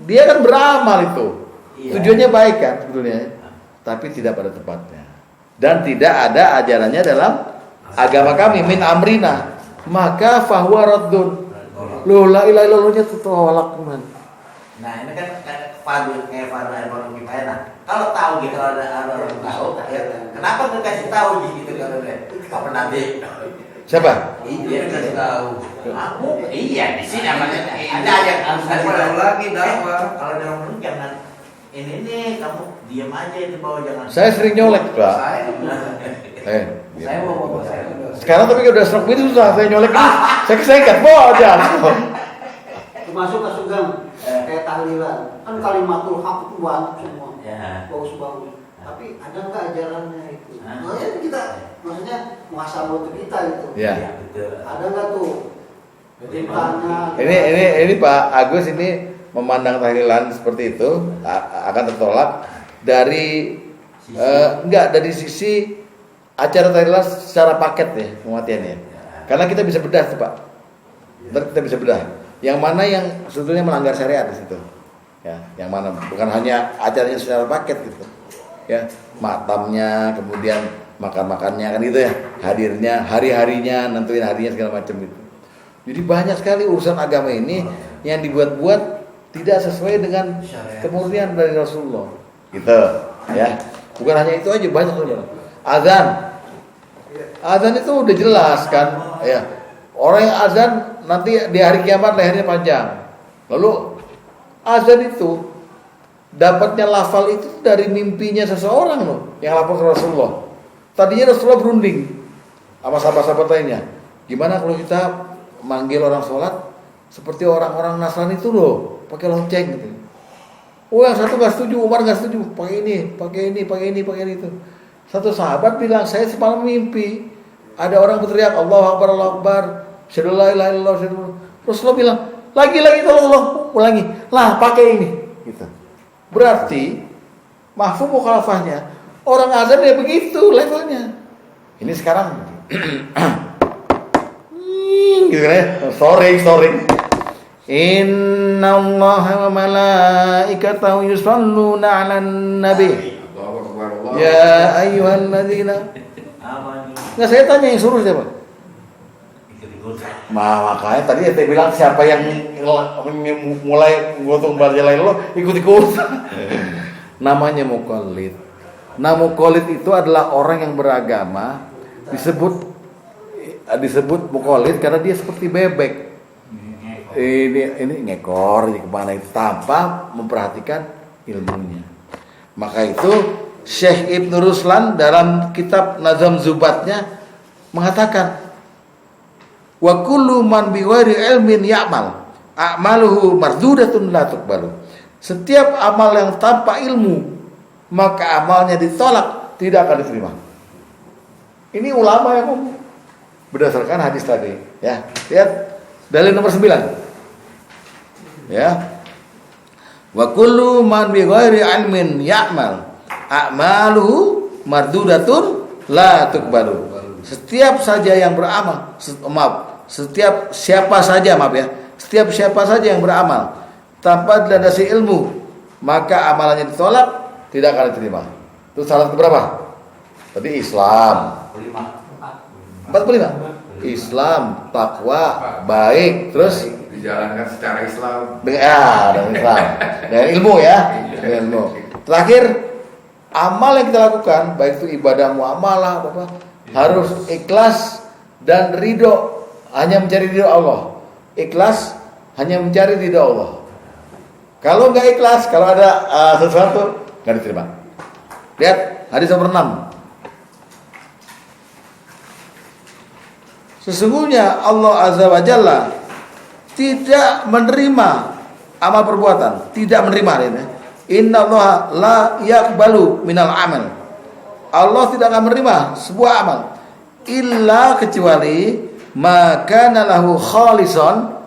Dia kan beramal itu. Iya. Tujuannya baik kan sebetulnya. Tapi tidak pada tempatnya. Dan tidak ada ajarannya dalam agama kami min amrina. Maka fahuwa raddun. Loh la ilaha illallahnya tutawalak man. Nah ini kan fardu kayak fardu air fardu kifayah. Nah kalau tahu gitu kalau ada orang tahu, ya, kenapa nggak kasih tahu gitu kalau dia kapan nanti? Siapa? Iya kasih tahu. Aku iya di sini namanya ada yang harus Ada lagi dakwah. Kalau ada orang jangan ini nih kamu diam aja di bawah jangan. Saya sering nyolek, Pak. Saya mau bawa saya. Sekarang tapi udah stroke itu susah saya nyolek ini. Saya kesekat, aja. Termasuk Kasugang kayak tahlilan. Kan kalimatul haq itu banyak semua. Ya. Bagus-bagus. Tapi ada nggak ajarannya itu? Hah? Makanya kita maksudnya muhasabah untuk kita itu. Ya. Iya betul. Ada nggak tuh? Perintahnya. Ini Pak Agus ini memandang tahlilan seperti itu akan tertolak dari enggak dari sisi acara tahlilan secara paket ya kematiannya. Karena kita bisa bedah tuh Pak. Ntar kita bisa bedah. Yang mana yang sebetulnya melanggar syariat di situ. Ya, yang mana bukan hanya acaranya secara paket gitu. Ya, matamnya, kemudian makan-makannya kan gitu ya. Hadirnya, hari-harinya, nentuin harinya segala macam gitu. Jadi banyak sekali urusan agama ini yang dibuat-buat tidak sesuai dengan kemurnian dari Rasulullah. Gitu, ya. Bukan hanya itu aja, banyak saudara. Azan itu udah jelas kan, ya. Orang yang azan nanti di hari kiamat lehernya panjang. Lalu azan itu dapatnya lafal itu dari mimpinya seseorang loh yang lapor ke Rasulullah. Tadinya Rasulullah berunding sama sahabat-sahabat lainnya. Gimana kalau kita manggil orang sholat seperti orang-orang Nasrani itu loh, pakai lonceng gitu. Oh yang satu nggak setuju, Umar nggak setuju, pakai ini itu. Satu sahabat bilang, saya semalam mimpi ada orang berteriak Allahu Akbar, Allahu Akbar, syahadu la ilaha illallah, Rasulullah bilang, lagi tolong ulangi, lah pakai ini, gitu. Berarti mafhum mukhalafahnya orang azan ya begitu levelnya. Ini sekarang gitu kan ya, storing. Inna Allah wa malaikatahu yusalluna 'alan nabi. Ya ayyuhalladzina. Nggak, saya tanya yang suruh siapa? Makanya tadi saya bilang siapa yang mulai gotong barjalain lo ikut-ikut. Namanya muqallid. Nah muqallid itu adalah orang yang beragama disebut muqallid karena dia seperti bebek. ini ngekor ini kemana itu tanpa memperhatikan ilmunya. Maka itu Syekh Ibnu Ruslan dalam kitab Nazam Zubatnya mengatakan, wa kullu man bighairi ilmin ya'mal a'maluhu mardudatun la tuqbalu. Setiap amal yang tanpa ilmu maka amalnya ditolak, tidak akan diterima. Ini ulama yang ngomong berdasarkan hadis tadi, ya. Lihat dalil nomor 9. Ya. Wa kullu man bi ghairi ilmin ya'mal a'maluhu mardudatun la tuqbalu. Setiap saja yang beramal, setiap siapa saja yang beramal tanpa dilandasi ilmu, maka amalannya ditolak, tidak akan diterima. Itu syarat berapa? Tadi Islam 45. Islam, takwa, baik, terus dijalankan secara Islam. dengan Islam, dengan ilmu ya, dengan ilmu. Terakhir, amal yang kita lakukan, baik itu ibadah muamalah, apa, harus ikhlas dan ridho, hanya mencari ridho Allah. Ikhlas hanya mencari ridho Allah. Kalau nggak ikhlas, kalau ada sesuatu nggak diterima. Lihat hadis nomor 6. Sesungguhnya Allah Azza wa Jalla tidak menerima amal perbuatan, tidak menerima ini. Inna Allah la yaqbalu minal amal. Allah tidak akan menerima sebuah amal illa kecuali maka lahu khalisan.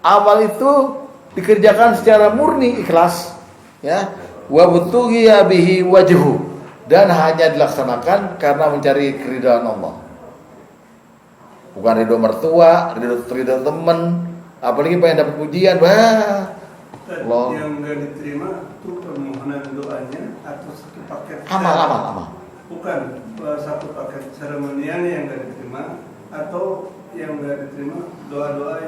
Amal itu dikerjakan secara murni ikhlas, ya. Wa butughiya bihi wajhu, dan hanya dilaksanakan karena mencari keridhaan Allah. Bukan ridho mertua, ridho teman, apalagi pengen dapat pujian, wah. Yang nggak diterima itu permohonan doanya atau satu paket Amal. Bukan satu paket seremonialnya yang nggak diterima, atau yang nggak diterima doa-doa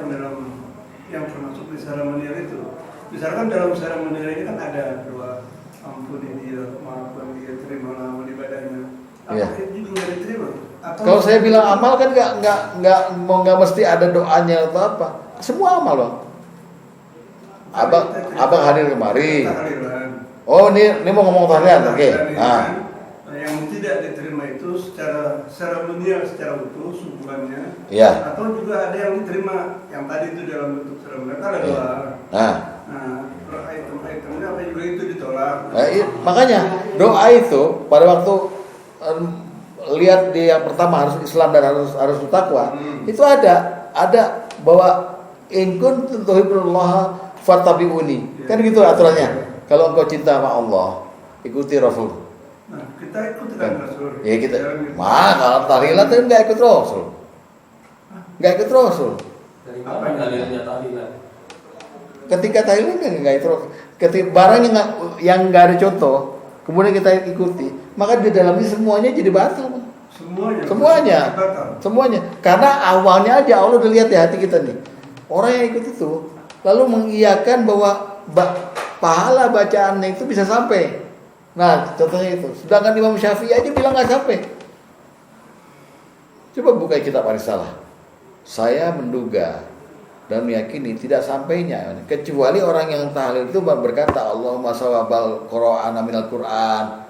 yang termasuk di seremonial itu. Misalkan dalam seremonial ini kan ada doa ampuni dia, maafkan dia, terimalah amal ibadahnya. Apa itu nggak diterima? Kalau saya bilang amal kan nggak mesti ada doanya atau apa. Semua amal bang. Abang hadir kemari. Oh ini mau ngomong tahlilan, oke. Yang tidak diterima itu secara seremonial, secara utuh subuhannya. Iya. Atau juga ada yang diterima, yang tadi itu dalam bentuk seremonial ada doa. Nah, item-itemnya apa juga itu ditolak. Makanya doa itu pada waktu lihat di yang pertama harus Islam dan harus bertakwa. Itu ada bahwa in kuntum tuhibbunallaha fattabi'uni. Kan gitu aturannya. Kalau engkau cinta sama Allah, ikuti Rasul. Nah, kita ikuti Rasul. Ya kita. Kalau tahlilan itu enggak ikut Rasul. Enggak ikut Rasul. Dari mana dalilnya tahlilan? Ketika tahlilan enggak ikut Rasul. Ketika barang yang enggak ada contoh, kemudian kita ikuti, maka di dalamnya semuanya jadi batal. Semuanya. Karena awalnya aja Allah udah lihat di hati kita nih. Orang yang ikut itu lalu mengiyakan bahwa pahala bacaannya itu bisa sampai. Nah, contohnya itu. Sedangkan Imam Syafi'i aja bilang nggak sampai. Coba buka kitab Ar-Risalah. Saya menduga dan meyakini tidak sampainya, kecuali orang yang tahlil itu berkata Allahumma shawabal Qur'an minal Qur'an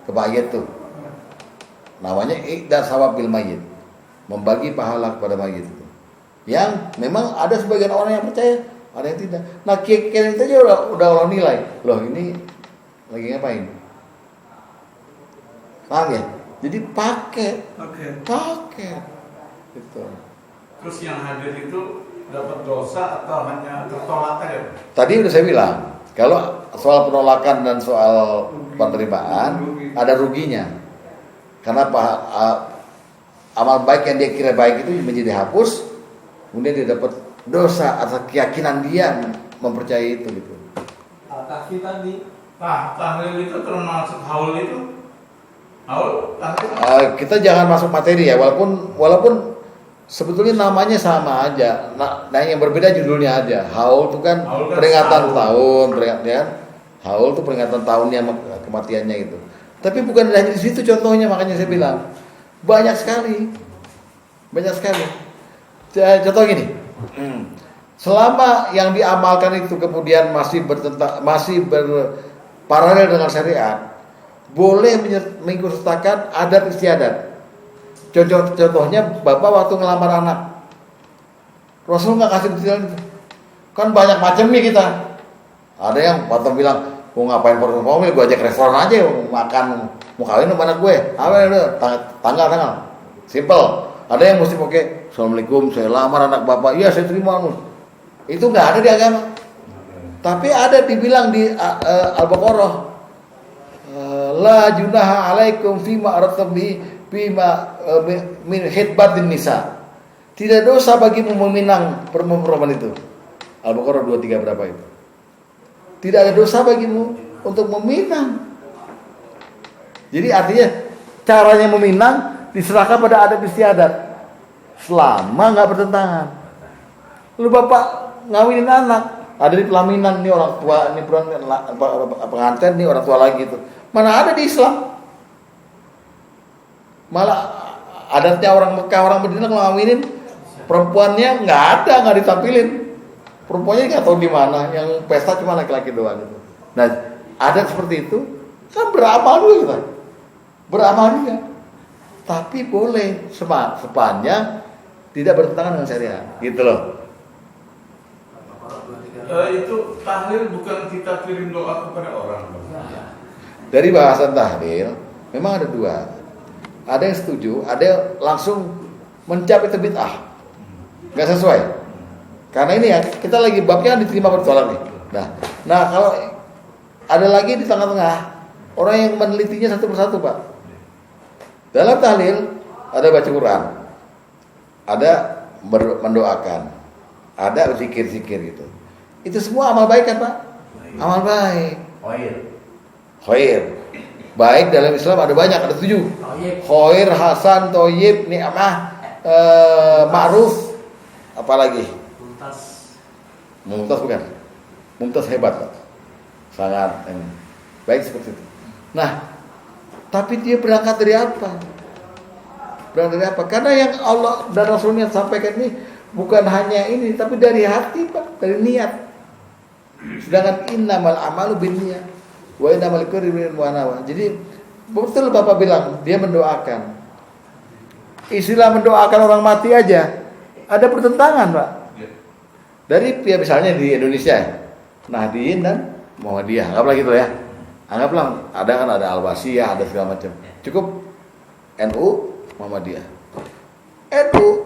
ke mayit tuh. Namanya iqda sawab bil mayit. Membagi pahala kepada mayit itu. Yang memang ada sebagian orang yang percaya, ada yang tidak. Nah, kiai-kiai itu aja udah Allah nilai. Loh, ini lagi ngapain? Paham ya? Jadi paket. Gitu. Terus yang hadir itu dapat dosa atau hanya tertolak aja? Tadi udah saya bilang, kalau soal penolakan dan soal penerimaan ada ruginya. Karena amal baik yang dia kira baik itu menjadi hapus, kemudian dia dapat dosa atas keyakinan dia mempercayai itu gitu. Al-Kahfi tadi. Tahlil itu termasuk haul itu? Haul? Kita jangan masuk materi ya, walaupun sebetulnya namanya sama aja. Nah, yang berbeda judulnya aja. Haul itu kan peringatan tahun, Haul itu peringatan tahunnya kematiannya itu. Tapi bukan hanya di situ contohnya, makanya saya bilang banyak sekali. Contoh gini, Selama yang diamalkan itu kemudian masih berparalel dengan syariat, boleh mengikutsertakan adat istiadat. Contohnya bapak waktu ngelamar anak, Rasul nggak kasih detail itu. Kan banyak macam nih kita. Ada yang bapak bilang, mau ngapain pergi mobil, gue ajak restoran aja, makan, mau kawin sama anak gue, tanggal, simple. Ada yang mesti pakai, Assalamualaikum, saya lamar anak bapak, iya saya terima. Itu nggak ada di agama. Tapi ada dibilang di Al-Baqarah, la junaha alaikum fima aratabi bima min khidbatin nisa. Tidak dosa bagimu meminang perempuan itu. Al-Baqarah 23 berapa itu? Tidak ada dosa bagimu untuk meminang. Jadi artinya caranya meminang diserahkan pada adat istiadat selama nggak bertentangan. Lalu bapak ngawinin anak, ada di pelaminan, nih orang tua, ini pengantin, nih orang tua lagi itu. Mana ada di Islam? Malah adatnya orang Mekah, orang Madinah kalau ngawinin perempuannya nggak ada, nggak ditampilin. Perempuannya nggak tahu di mana, yang pesta cuma laki-laki doang gitu. Nah, adat seperti itu kan beramal juga kita, beramal juga. Tapi boleh sepanjang tidak bertentangan dengan syariat, gitu loh. Itu tahlil bukan kita kirim doa kepada orang. Dari bahasan tahlil memang ada dua. Ada yang setuju, ada yang langsung mencapai bid'ah, nggak sesuai. Karena ini ya kita lagi babnya diterima persoalan nih. Nah kalau ada lagi di tengah-tengah orang yang menelitinya satu persatu pak. Dalam tahlil ada baca Quran, ada mendoakan, ada zikir-zikir gitu. Itu semua amal baik kan pak? Amal baik. Khair. Baik dalam Islam ada banyak, ada 7. Khair, hasan, thayyib, ni'mah, ma'ruf, apalagi? Mumtaz bukan? Mumtaz hebat pak. Sangat baik seperti itu. Nah, tapi dia berangkat dari apa? Karena yang Allah dan Rasulnya sampaikan ini bukan hanya ini, tapi dari hati pak, dari niat. Sedangkan innamal amalu binniyat wa innamal likulli imri'in ma nawa. Jadi betul bapak bilang dia mendoakan. Istilah mendoakan orang mati aja ada pertentangan pak. Dari ya misalnya di Indonesia, Nahdien dan Muhammadiyah, anggaplah gitu ya. Anggaplah ada kan ada Al-Wasiyah, ada segala macam. Cukup NU, Muhammadiyah. NU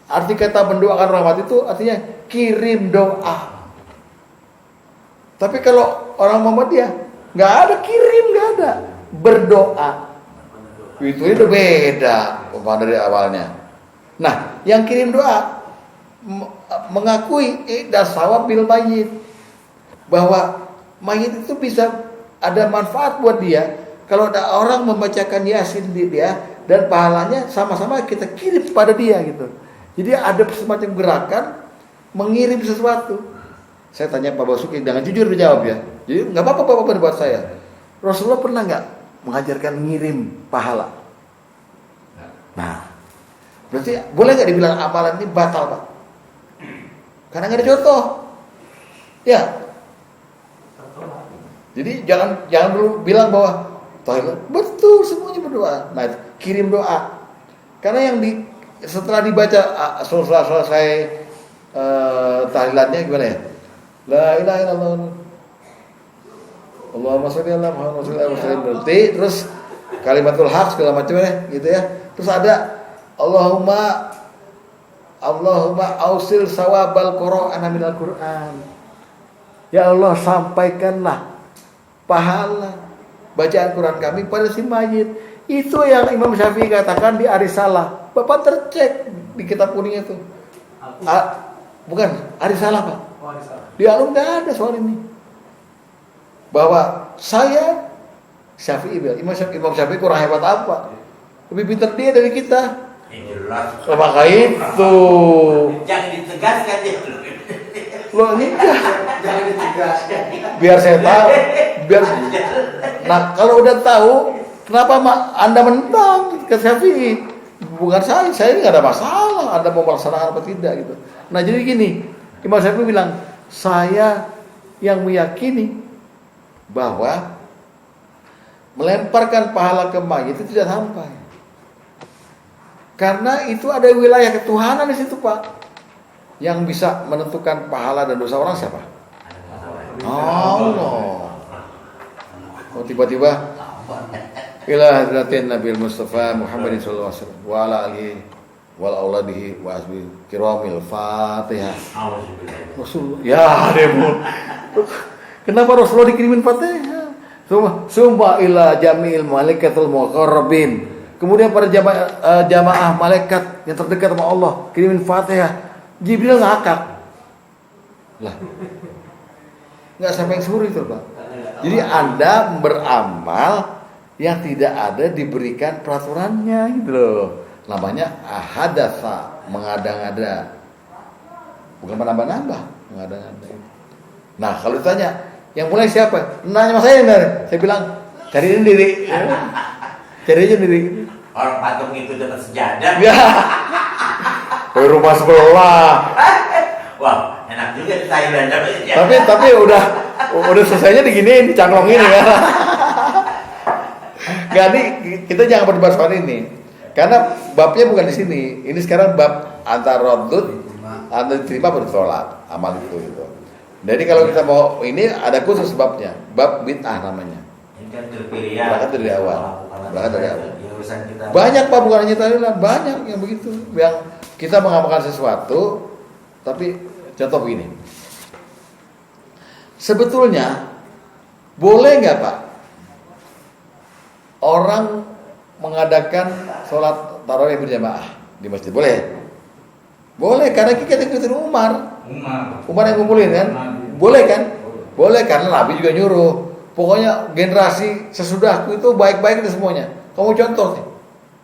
arti kata mendoakan orang mati itu artinya kirim doa. Tapi kalau orang Muhammadiyah nggak ada kirim, nggak ada berdoa. Itu udah beda dari awalnya. Nah, yang kirim doa mengakui dasawab bil mayit, bahwa mayit itu bisa ada manfaat buat dia kalau ada orang membacakan Yasin di dia dan pahalanya sama-sama kita kirim kepada dia gitu. Jadi ada semacam gerakan mengirim sesuatu. Saya tanya Pak Basuki, jangan jujur dijawab ya. Jadi nggak apa-apa Bapak buat saya. Rasulullah pernah nggak mengajarkan ngirim pahala? Nah, berarti boleh nggak dibilang amalan ini batal Pak? Karena nggak ada contoh. Ya. Jadi jangan dulu bilang bahwa betul semuanya berdoa. Nah, kirim doa. Karena yang setelah dibaca selesai tahlilannya gimana ya? La ilaha illallah. Allahumma sholli ala Muhammad wa sallim. Berarti terus kalimatul haq segala macam ya, gitu ya. Terus ada Allahumma ausil sawabal qur'ana minal Qur'an. Ya Allah, sampaikanlah pahala bacaan Quran kami pada si mayit. Itu yang Imam Syafi'i katakan di Arisalah. Bapak tercek di kitab kuning itu. Bukan Arisalah Pak. Di Alum nggak ada soal ini. Bahwa saya Syafi'i bilang, Imam Syafi'i kurang hebat apa? Lebih pintar dia dari kita. Jelas. Maka itu. Jangan ditegaskan ya. Loh ini Jangan ditegaskan. biar saya tahu. Nah kalau udah tahu, kenapa Anda menentang ke Syafi'i? Bukan saya nggak ada masalah. Anda mau melaksanakan apa tidak gitu. Nah jadi gini, Imam Syafi'i bilang, saya yang meyakini bahwa melemparkan pahala ke mayit itu tidak sampai. Karena itu ada wilayah ketuhanan di situ, Pak. Yang bisa menentukan pahala dan dosa orang siapa? Allah. Oh tiba-tiba ila hadratin Nabi Mustafa Muhammadin sallallahu alaihi wasallam wa ala alihi wal auladihi wa asbi kiramil Fatihah. Rasul ya demo. Kenapa Rasulullah dikirimin Fatihah? Summa ila jamil malaikatul muqarrabin. Kemudian para jamaah malaikat yang terdekat sama Allah kirimin Fatihah. Jibril ngakak. Lah. Enggak sampai yang seluruh itu, Pak. Jadi Anda beramal yang tidak ada diberikan peraturannya gitu loh. Namanya hadatsa, mengada-ngada. Bukan menambah-nambah, mengada-ngada. Nah, kalau ditanya, yang mulai siapa? Nanya sama saya, saya bilang, cariin diri. Cari aja diri. Orang patung itu dapat sejadah. Ya. Ke rumah sebelah. Wah, enak juga di Thailand dapat sejadah. Tapi udah selesainya diginiin, dicangklongin ya. Gak nih, kita jangan berdebat soal ini. Karena babnya bukan di sini. Ini sekarang bab antara raddud, antara diterima atau ditolak amal itu gitu. Jadi kalau kita mau ini ada khusus babnya, bab bid'ah namanya. Ini kan kriteria. Berangkat dari awal. Berangkat dari awal. Ya, urusan kita. Banyak Pak, bukan hanya Thailand, banyak yang begitu. Yang kita mengamalkan sesuatu, tapi contoh begini. Sebetulnya boleh nggak Pak orang mengadakan sholat tarawih berjamaah di masjid? Boleh? Boleh, karena kita ikutin Umar yang ngumpulin kan? Boleh kan? Boleh, karena Nabi juga nyuruh. Pokoknya generasi sesudahku itu baik-baik itu semuanya. Kamu contoh nih,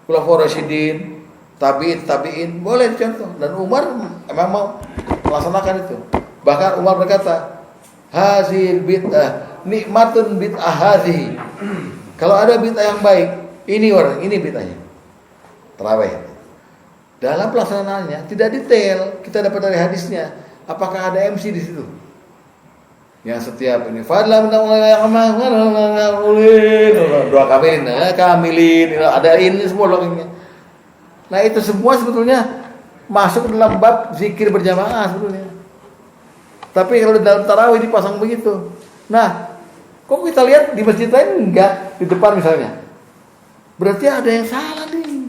Khulafaur Rasyidin, tabi'in, boleh dicontoh. Dan Umar memang mau melaksanakan itu. Bahkan Umar berkata, hazil bid'ah, nikmatun bid'ah hazihi. Kalau ada bid'ah yang baik, ini bid'ahnya. Tarawih. Dalam pelaksanaannya tidak detail, kita dapat dari hadisnya. Apakah ada MC di situ? Yang setiap ini fadlan doa kamilin, ada ini semua logiknya. Nah itu semua sebetulnya masuk dalam bab zikir berjamaah sebetulnya. Tapi kalau dalam tarawih dipasang begitu. Nah, kok kita lihat di masjid lain enggak, di depan misalnya. Berarti ada yang salah nih.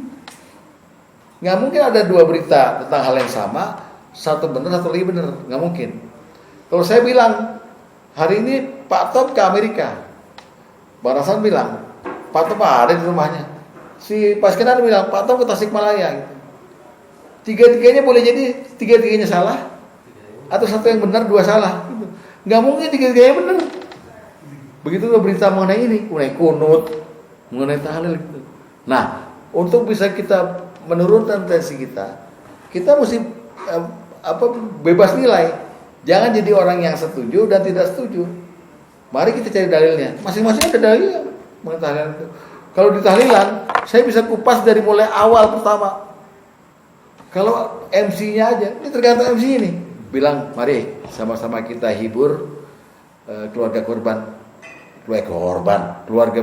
Nggak mungkin ada dua berita tentang hal yang sama, satu benar, satu lagi benar, nggak mungkin. Kalau saya bilang hari ini Pak Top ke Amerika, Bang Hasan bilang Pak Top ada di rumahnya. Si Pak Skenar bilang Pak Top ke Tasikmalaya. Gitu. Tiga-tiganya boleh jadi tiga-tiganya salah, atau satu yang benar dua salah. Gitu. Nggak mungkin tiga-tiganya benar. Begitu berita mengenai ini, mengenai kunut, mengenai tahlil gitu. Nah, untuk bisa kita menurunkan tensi kita mesti bebas nilai. Jangan jadi orang yang setuju dan tidak setuju. Mari kita cari dalilnya. Masing-masing ada dalilnya. Tahlilan itu. Kalau di tahlilan, saya bisa kupas dari mulai awal pertama. Kalau MC-nya aja, ini tergantung MC ini. Bilang, mari sama-sama kita hibur keluarga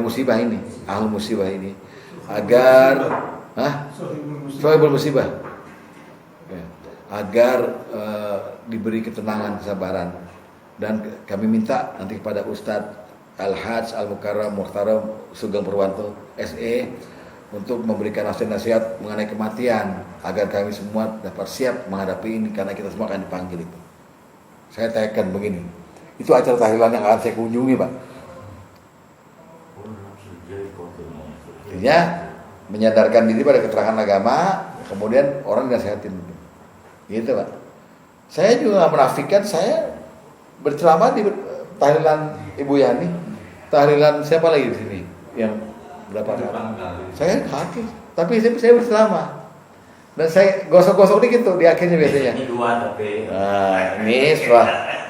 musibah ini, ahli musibah ini, agar sohibul musibah, agar diberi ketenangan, kesabaran. Dan kami minta nanti kepada Ustadz Al-Hajj Al-Mukarram Muhtaram Sugeng Purwanto SE untuk memberikan nasihat mengenai kematian, agar kami semua dapat siap menghadapi ini, karena kita semua akan dipanggil itu. Saya tekan begini, itu acara tahlilan yang akan saya kunjungi, Pak. Artinya menyadarkan diri pada keterangan agama, kemudian orang dinasihatin. Gitu, Pak. Saya juga menafikan saya berceramah di tahlilan Ibu Yani, tahlilan siapa lagi di sini yang berapa kali? Saya hakim, tapi saya berceramah. Dan saya gosok-gosok dikit tuh di akhirnya biasanya. Ini dua tapi. Nah, ini setelah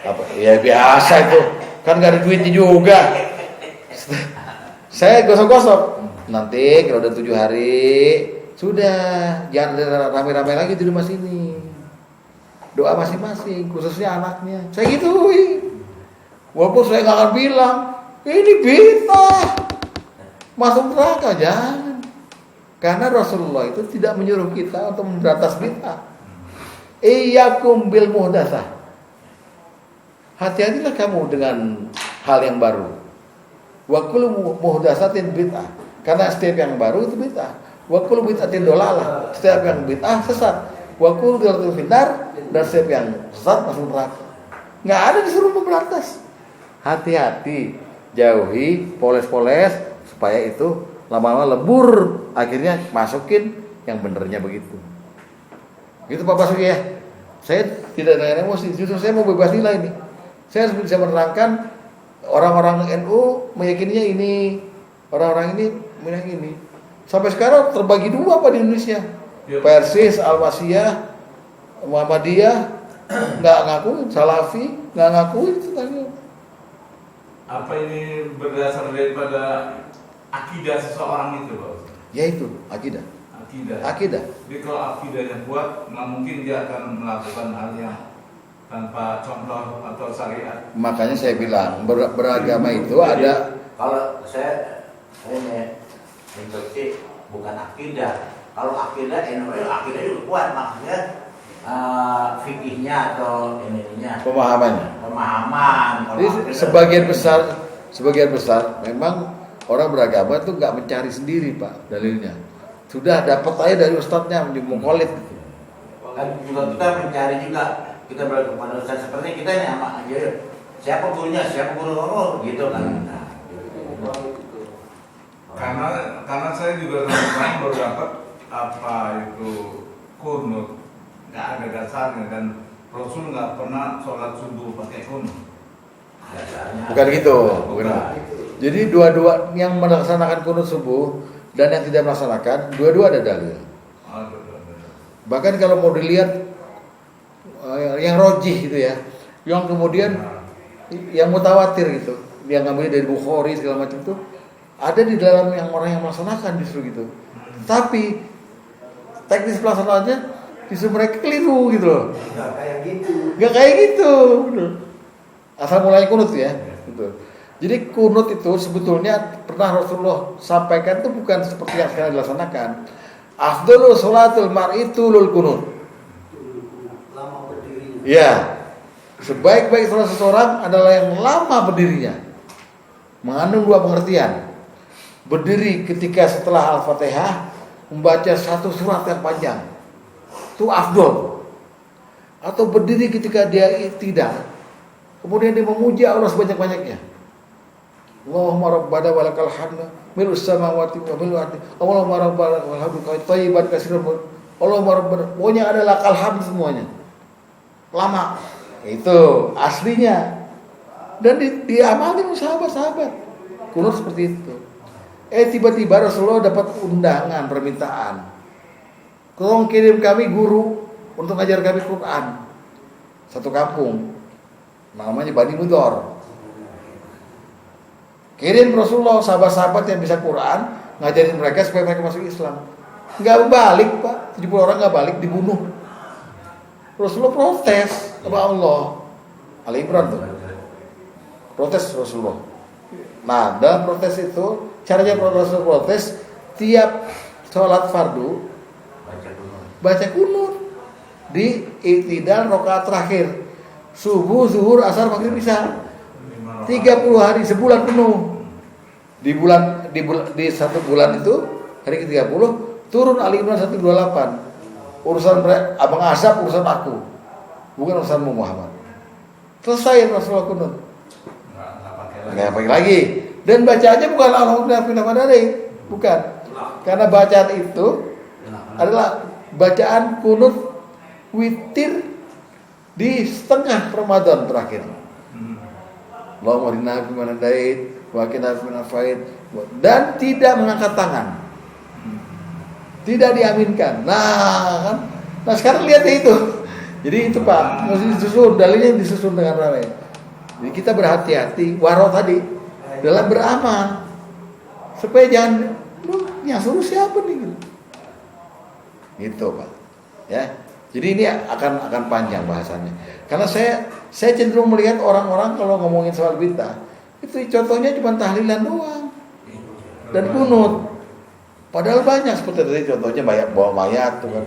apa? Ya biasa itu, kan nggak ada duitnya juga. Saya gosok-gosok. Nanti kalau udah 7 hari sudah, jangan rame-rame lagi di rumah sini. doa masing-masing, khususnya anaknya. Saya gituin. Walaupun saya nggak akan bilang, ini bid'ah, masuk neraka, jangan. Karena Rasulullah itu tidak menyuruh kita untuk memberantas bid'ah. Iyyakum bil muhdatsah. Hati-hatilah kamu dengan hal yang baru. Wa kullu muhdatsatin bid'ah. Karena setiap yang baru itu bid'ah. Wa kullu bid'atin dolalah. Setiap yang bid'ah sesat. Wa kullu dolalah finnar, dan setiap yang sesat masuk neraka. Enggak ada disuruh memberantas. Hati-hati, jauhi poles-poles supaya itu lama-lama lebur, akhirnya masukin yang benernya begitu. Gitu Pak Basuki ya. Saya tidak dengan emosi, justru saya mau bebas nilai nih. Saya harus bisa menerangkan orang-orang NU meyakininya ini, orang-orang ini meyakini ini. Sampai sekarang terbagi dua Pak di Indonesia. Persis, Al-Wasiyah, Muhammadiyah, nggak ngaku, Salafi, nggak ngaku itu tadi. Apa ini berdasar daripada akidah seseorang itu, Pak? Ya itu, akidah. Akidah. Jadi kalau akidahnya kuat, nggak mungkin dia akan melakukan hal yang tanpa contoh atau syariat. Makanya saya bilang beragama itu ada. Kalau saya instruksi bukan akidah. Kalau akidah, akidah itu kuat, maksudnya fikihnya atau ininya. Pemahaman. Jadi sebagian besar memang orang beragama itu nggak mencari sendiri Pak dalilnya. Sudah dapat aja dari ustadznya mukallid. Kan juga kita mencari juga, kita belajar kepada ustadz seperti kita ini sama aja. Siapa gurunya, siapa guru gitu kan. Nah, Karena saya juga kemarin baru dapat apa itu kunut, nggak ada dasarnya, dan Rasul nggak pernah sholat subuh pakai kunut. Bukan gitu. Jadi dua-dua yang melaksanakan kunut subuh dan yang tidak melaksanakan, dua-dua ada dalil. Bahkan kalau mau dilihat yang rojih gitu ya, yang kemudian yang mutawatir gitu, yang ngambil dari Bukhari segala macam itu ada di dalam yang orang yang melaksanakan justru gitu. Tapi teknis pelaksanaannya justru mereka keliru gitu loh. Gak kayak gitu. Asal mulai kunut ya. Gitu. Jadi kunut itu sebetulnya pernah Rasulullah sampaikan itu bukan seperti yang sekarang dilaksanakan. Afdhalul sholatul mar'i tulul kunut. Lama berdiri. Ya. Sebaik-baik sholat seseorang adalah yang lama berdirinya. Mengandung dua pengertian. Berdiri ketika setelah Al-Fatihah membaca satu surat yang panjang. Itu afdol. Atau berdiri ketika dia tidak. Kemudian dia memuji Allah sebanyak-banyaknya. Allahumma rabbana walakal hamdu mil'us samawati wa mil'ul ardi. Allahumma rabbana wal hamdu thayyiban katsiran. Allahumma rabbana, pokoknya ada lakal hamd semuanya. Lama. Itu aslinya. Dan diamali sahabat-sahabat. Kunut seperti itu. Tiba-tiba Rasulullah dapat undangan, permintaan. Tolong kirim kami guru untuk ngajar kami Quran. Satu kampung. Namanya Bani Mudhor. Kirim Rasulullah sahabat-sahabat yang bisa Quran, ngajarin mereka supaya mereka masuk Islam. Enggak balik Pak, 70 orang enggak balik, dibunuh. Rasulullah protes sama Allah. Ali Imran tuh. Protes Rasulullah. Nah, dalam protes itu, caranya Rasulullah protes tiap sholat fardu baca kunut di iktidal rakaat terakhir. Subuh, zuhur, asar, maghrib, isya. 30 hari sebulan penuh. Di satu bulan itu hari ke-30 turun Ali Imran 128. Urusan Abang Asap, urusan aku. Bukan urusanmu Muhammad. Selesai Rasulullah kunut. Enggak pakai lagi. Dan bacaannya bukan Alhamdulillah, bukan. Karena bacaan itu adalah bacaan kunut witir di setengah Ramadan terakhir. Allahumma inna fi man hadait wa qina fi man afait, dan tidak mengangkat tangan. Tidak diaminkan. Nah, kan. Nah, sekarang lihat itu. Jadi itu Pak, mesti disusun, dalilnya disusun dengan ramai. Jadi kita berhati-hati waro tadi dalam beramal. Supaya jangan yang suruh siapa nih gitu. Gitu Pak. Ya. Jadi ini akan panjang bahasannya. Karena saya cenderung melihat orang-orang kalau ngomongin soal bid'ah, itu contohnya cuma tahlilan doang dan kunut. Padahal banyak seperti tadi contohnya bawa mayat tuh kan.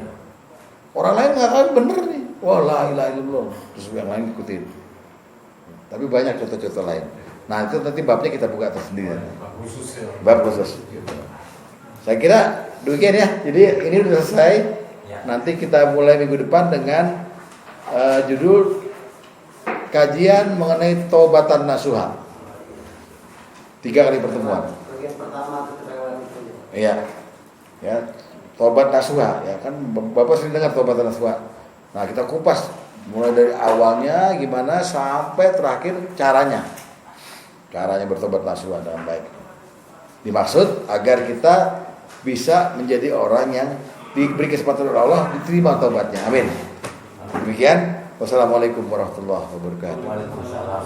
Orang lain nggak bener nih. Wah, la ilaha illallah. Terus yang lain ikutin. Tapi banyak contoh-contoh lain. Nah, itu nanti babnya kita buka tersendiri. Bab khusus. Gitu. Saya kira demikian ya. Jadi ini sudah selesai. Nanti kita mulai minggu depan dengan judul kajian mengenai taubatan nasuha. 3 kali pertemuan. Bagian pertama keterangan itu. Iya. Ya, taubat nasuha ya kan Bapak sering dengar taubat nasuha. Nah, kita kupas mulai dari awalnya gimana sampai terakhir caranya. Caranya bertobat nasuha dengan baik. Dimaksud agar kita bisa menjadi orang yang diberi kesempatan oleh Allah, diterima taubatnya. Amin. Demikian. Wassalamualaikum warahmatullahi wabarakatuh. Waalaikumsalam.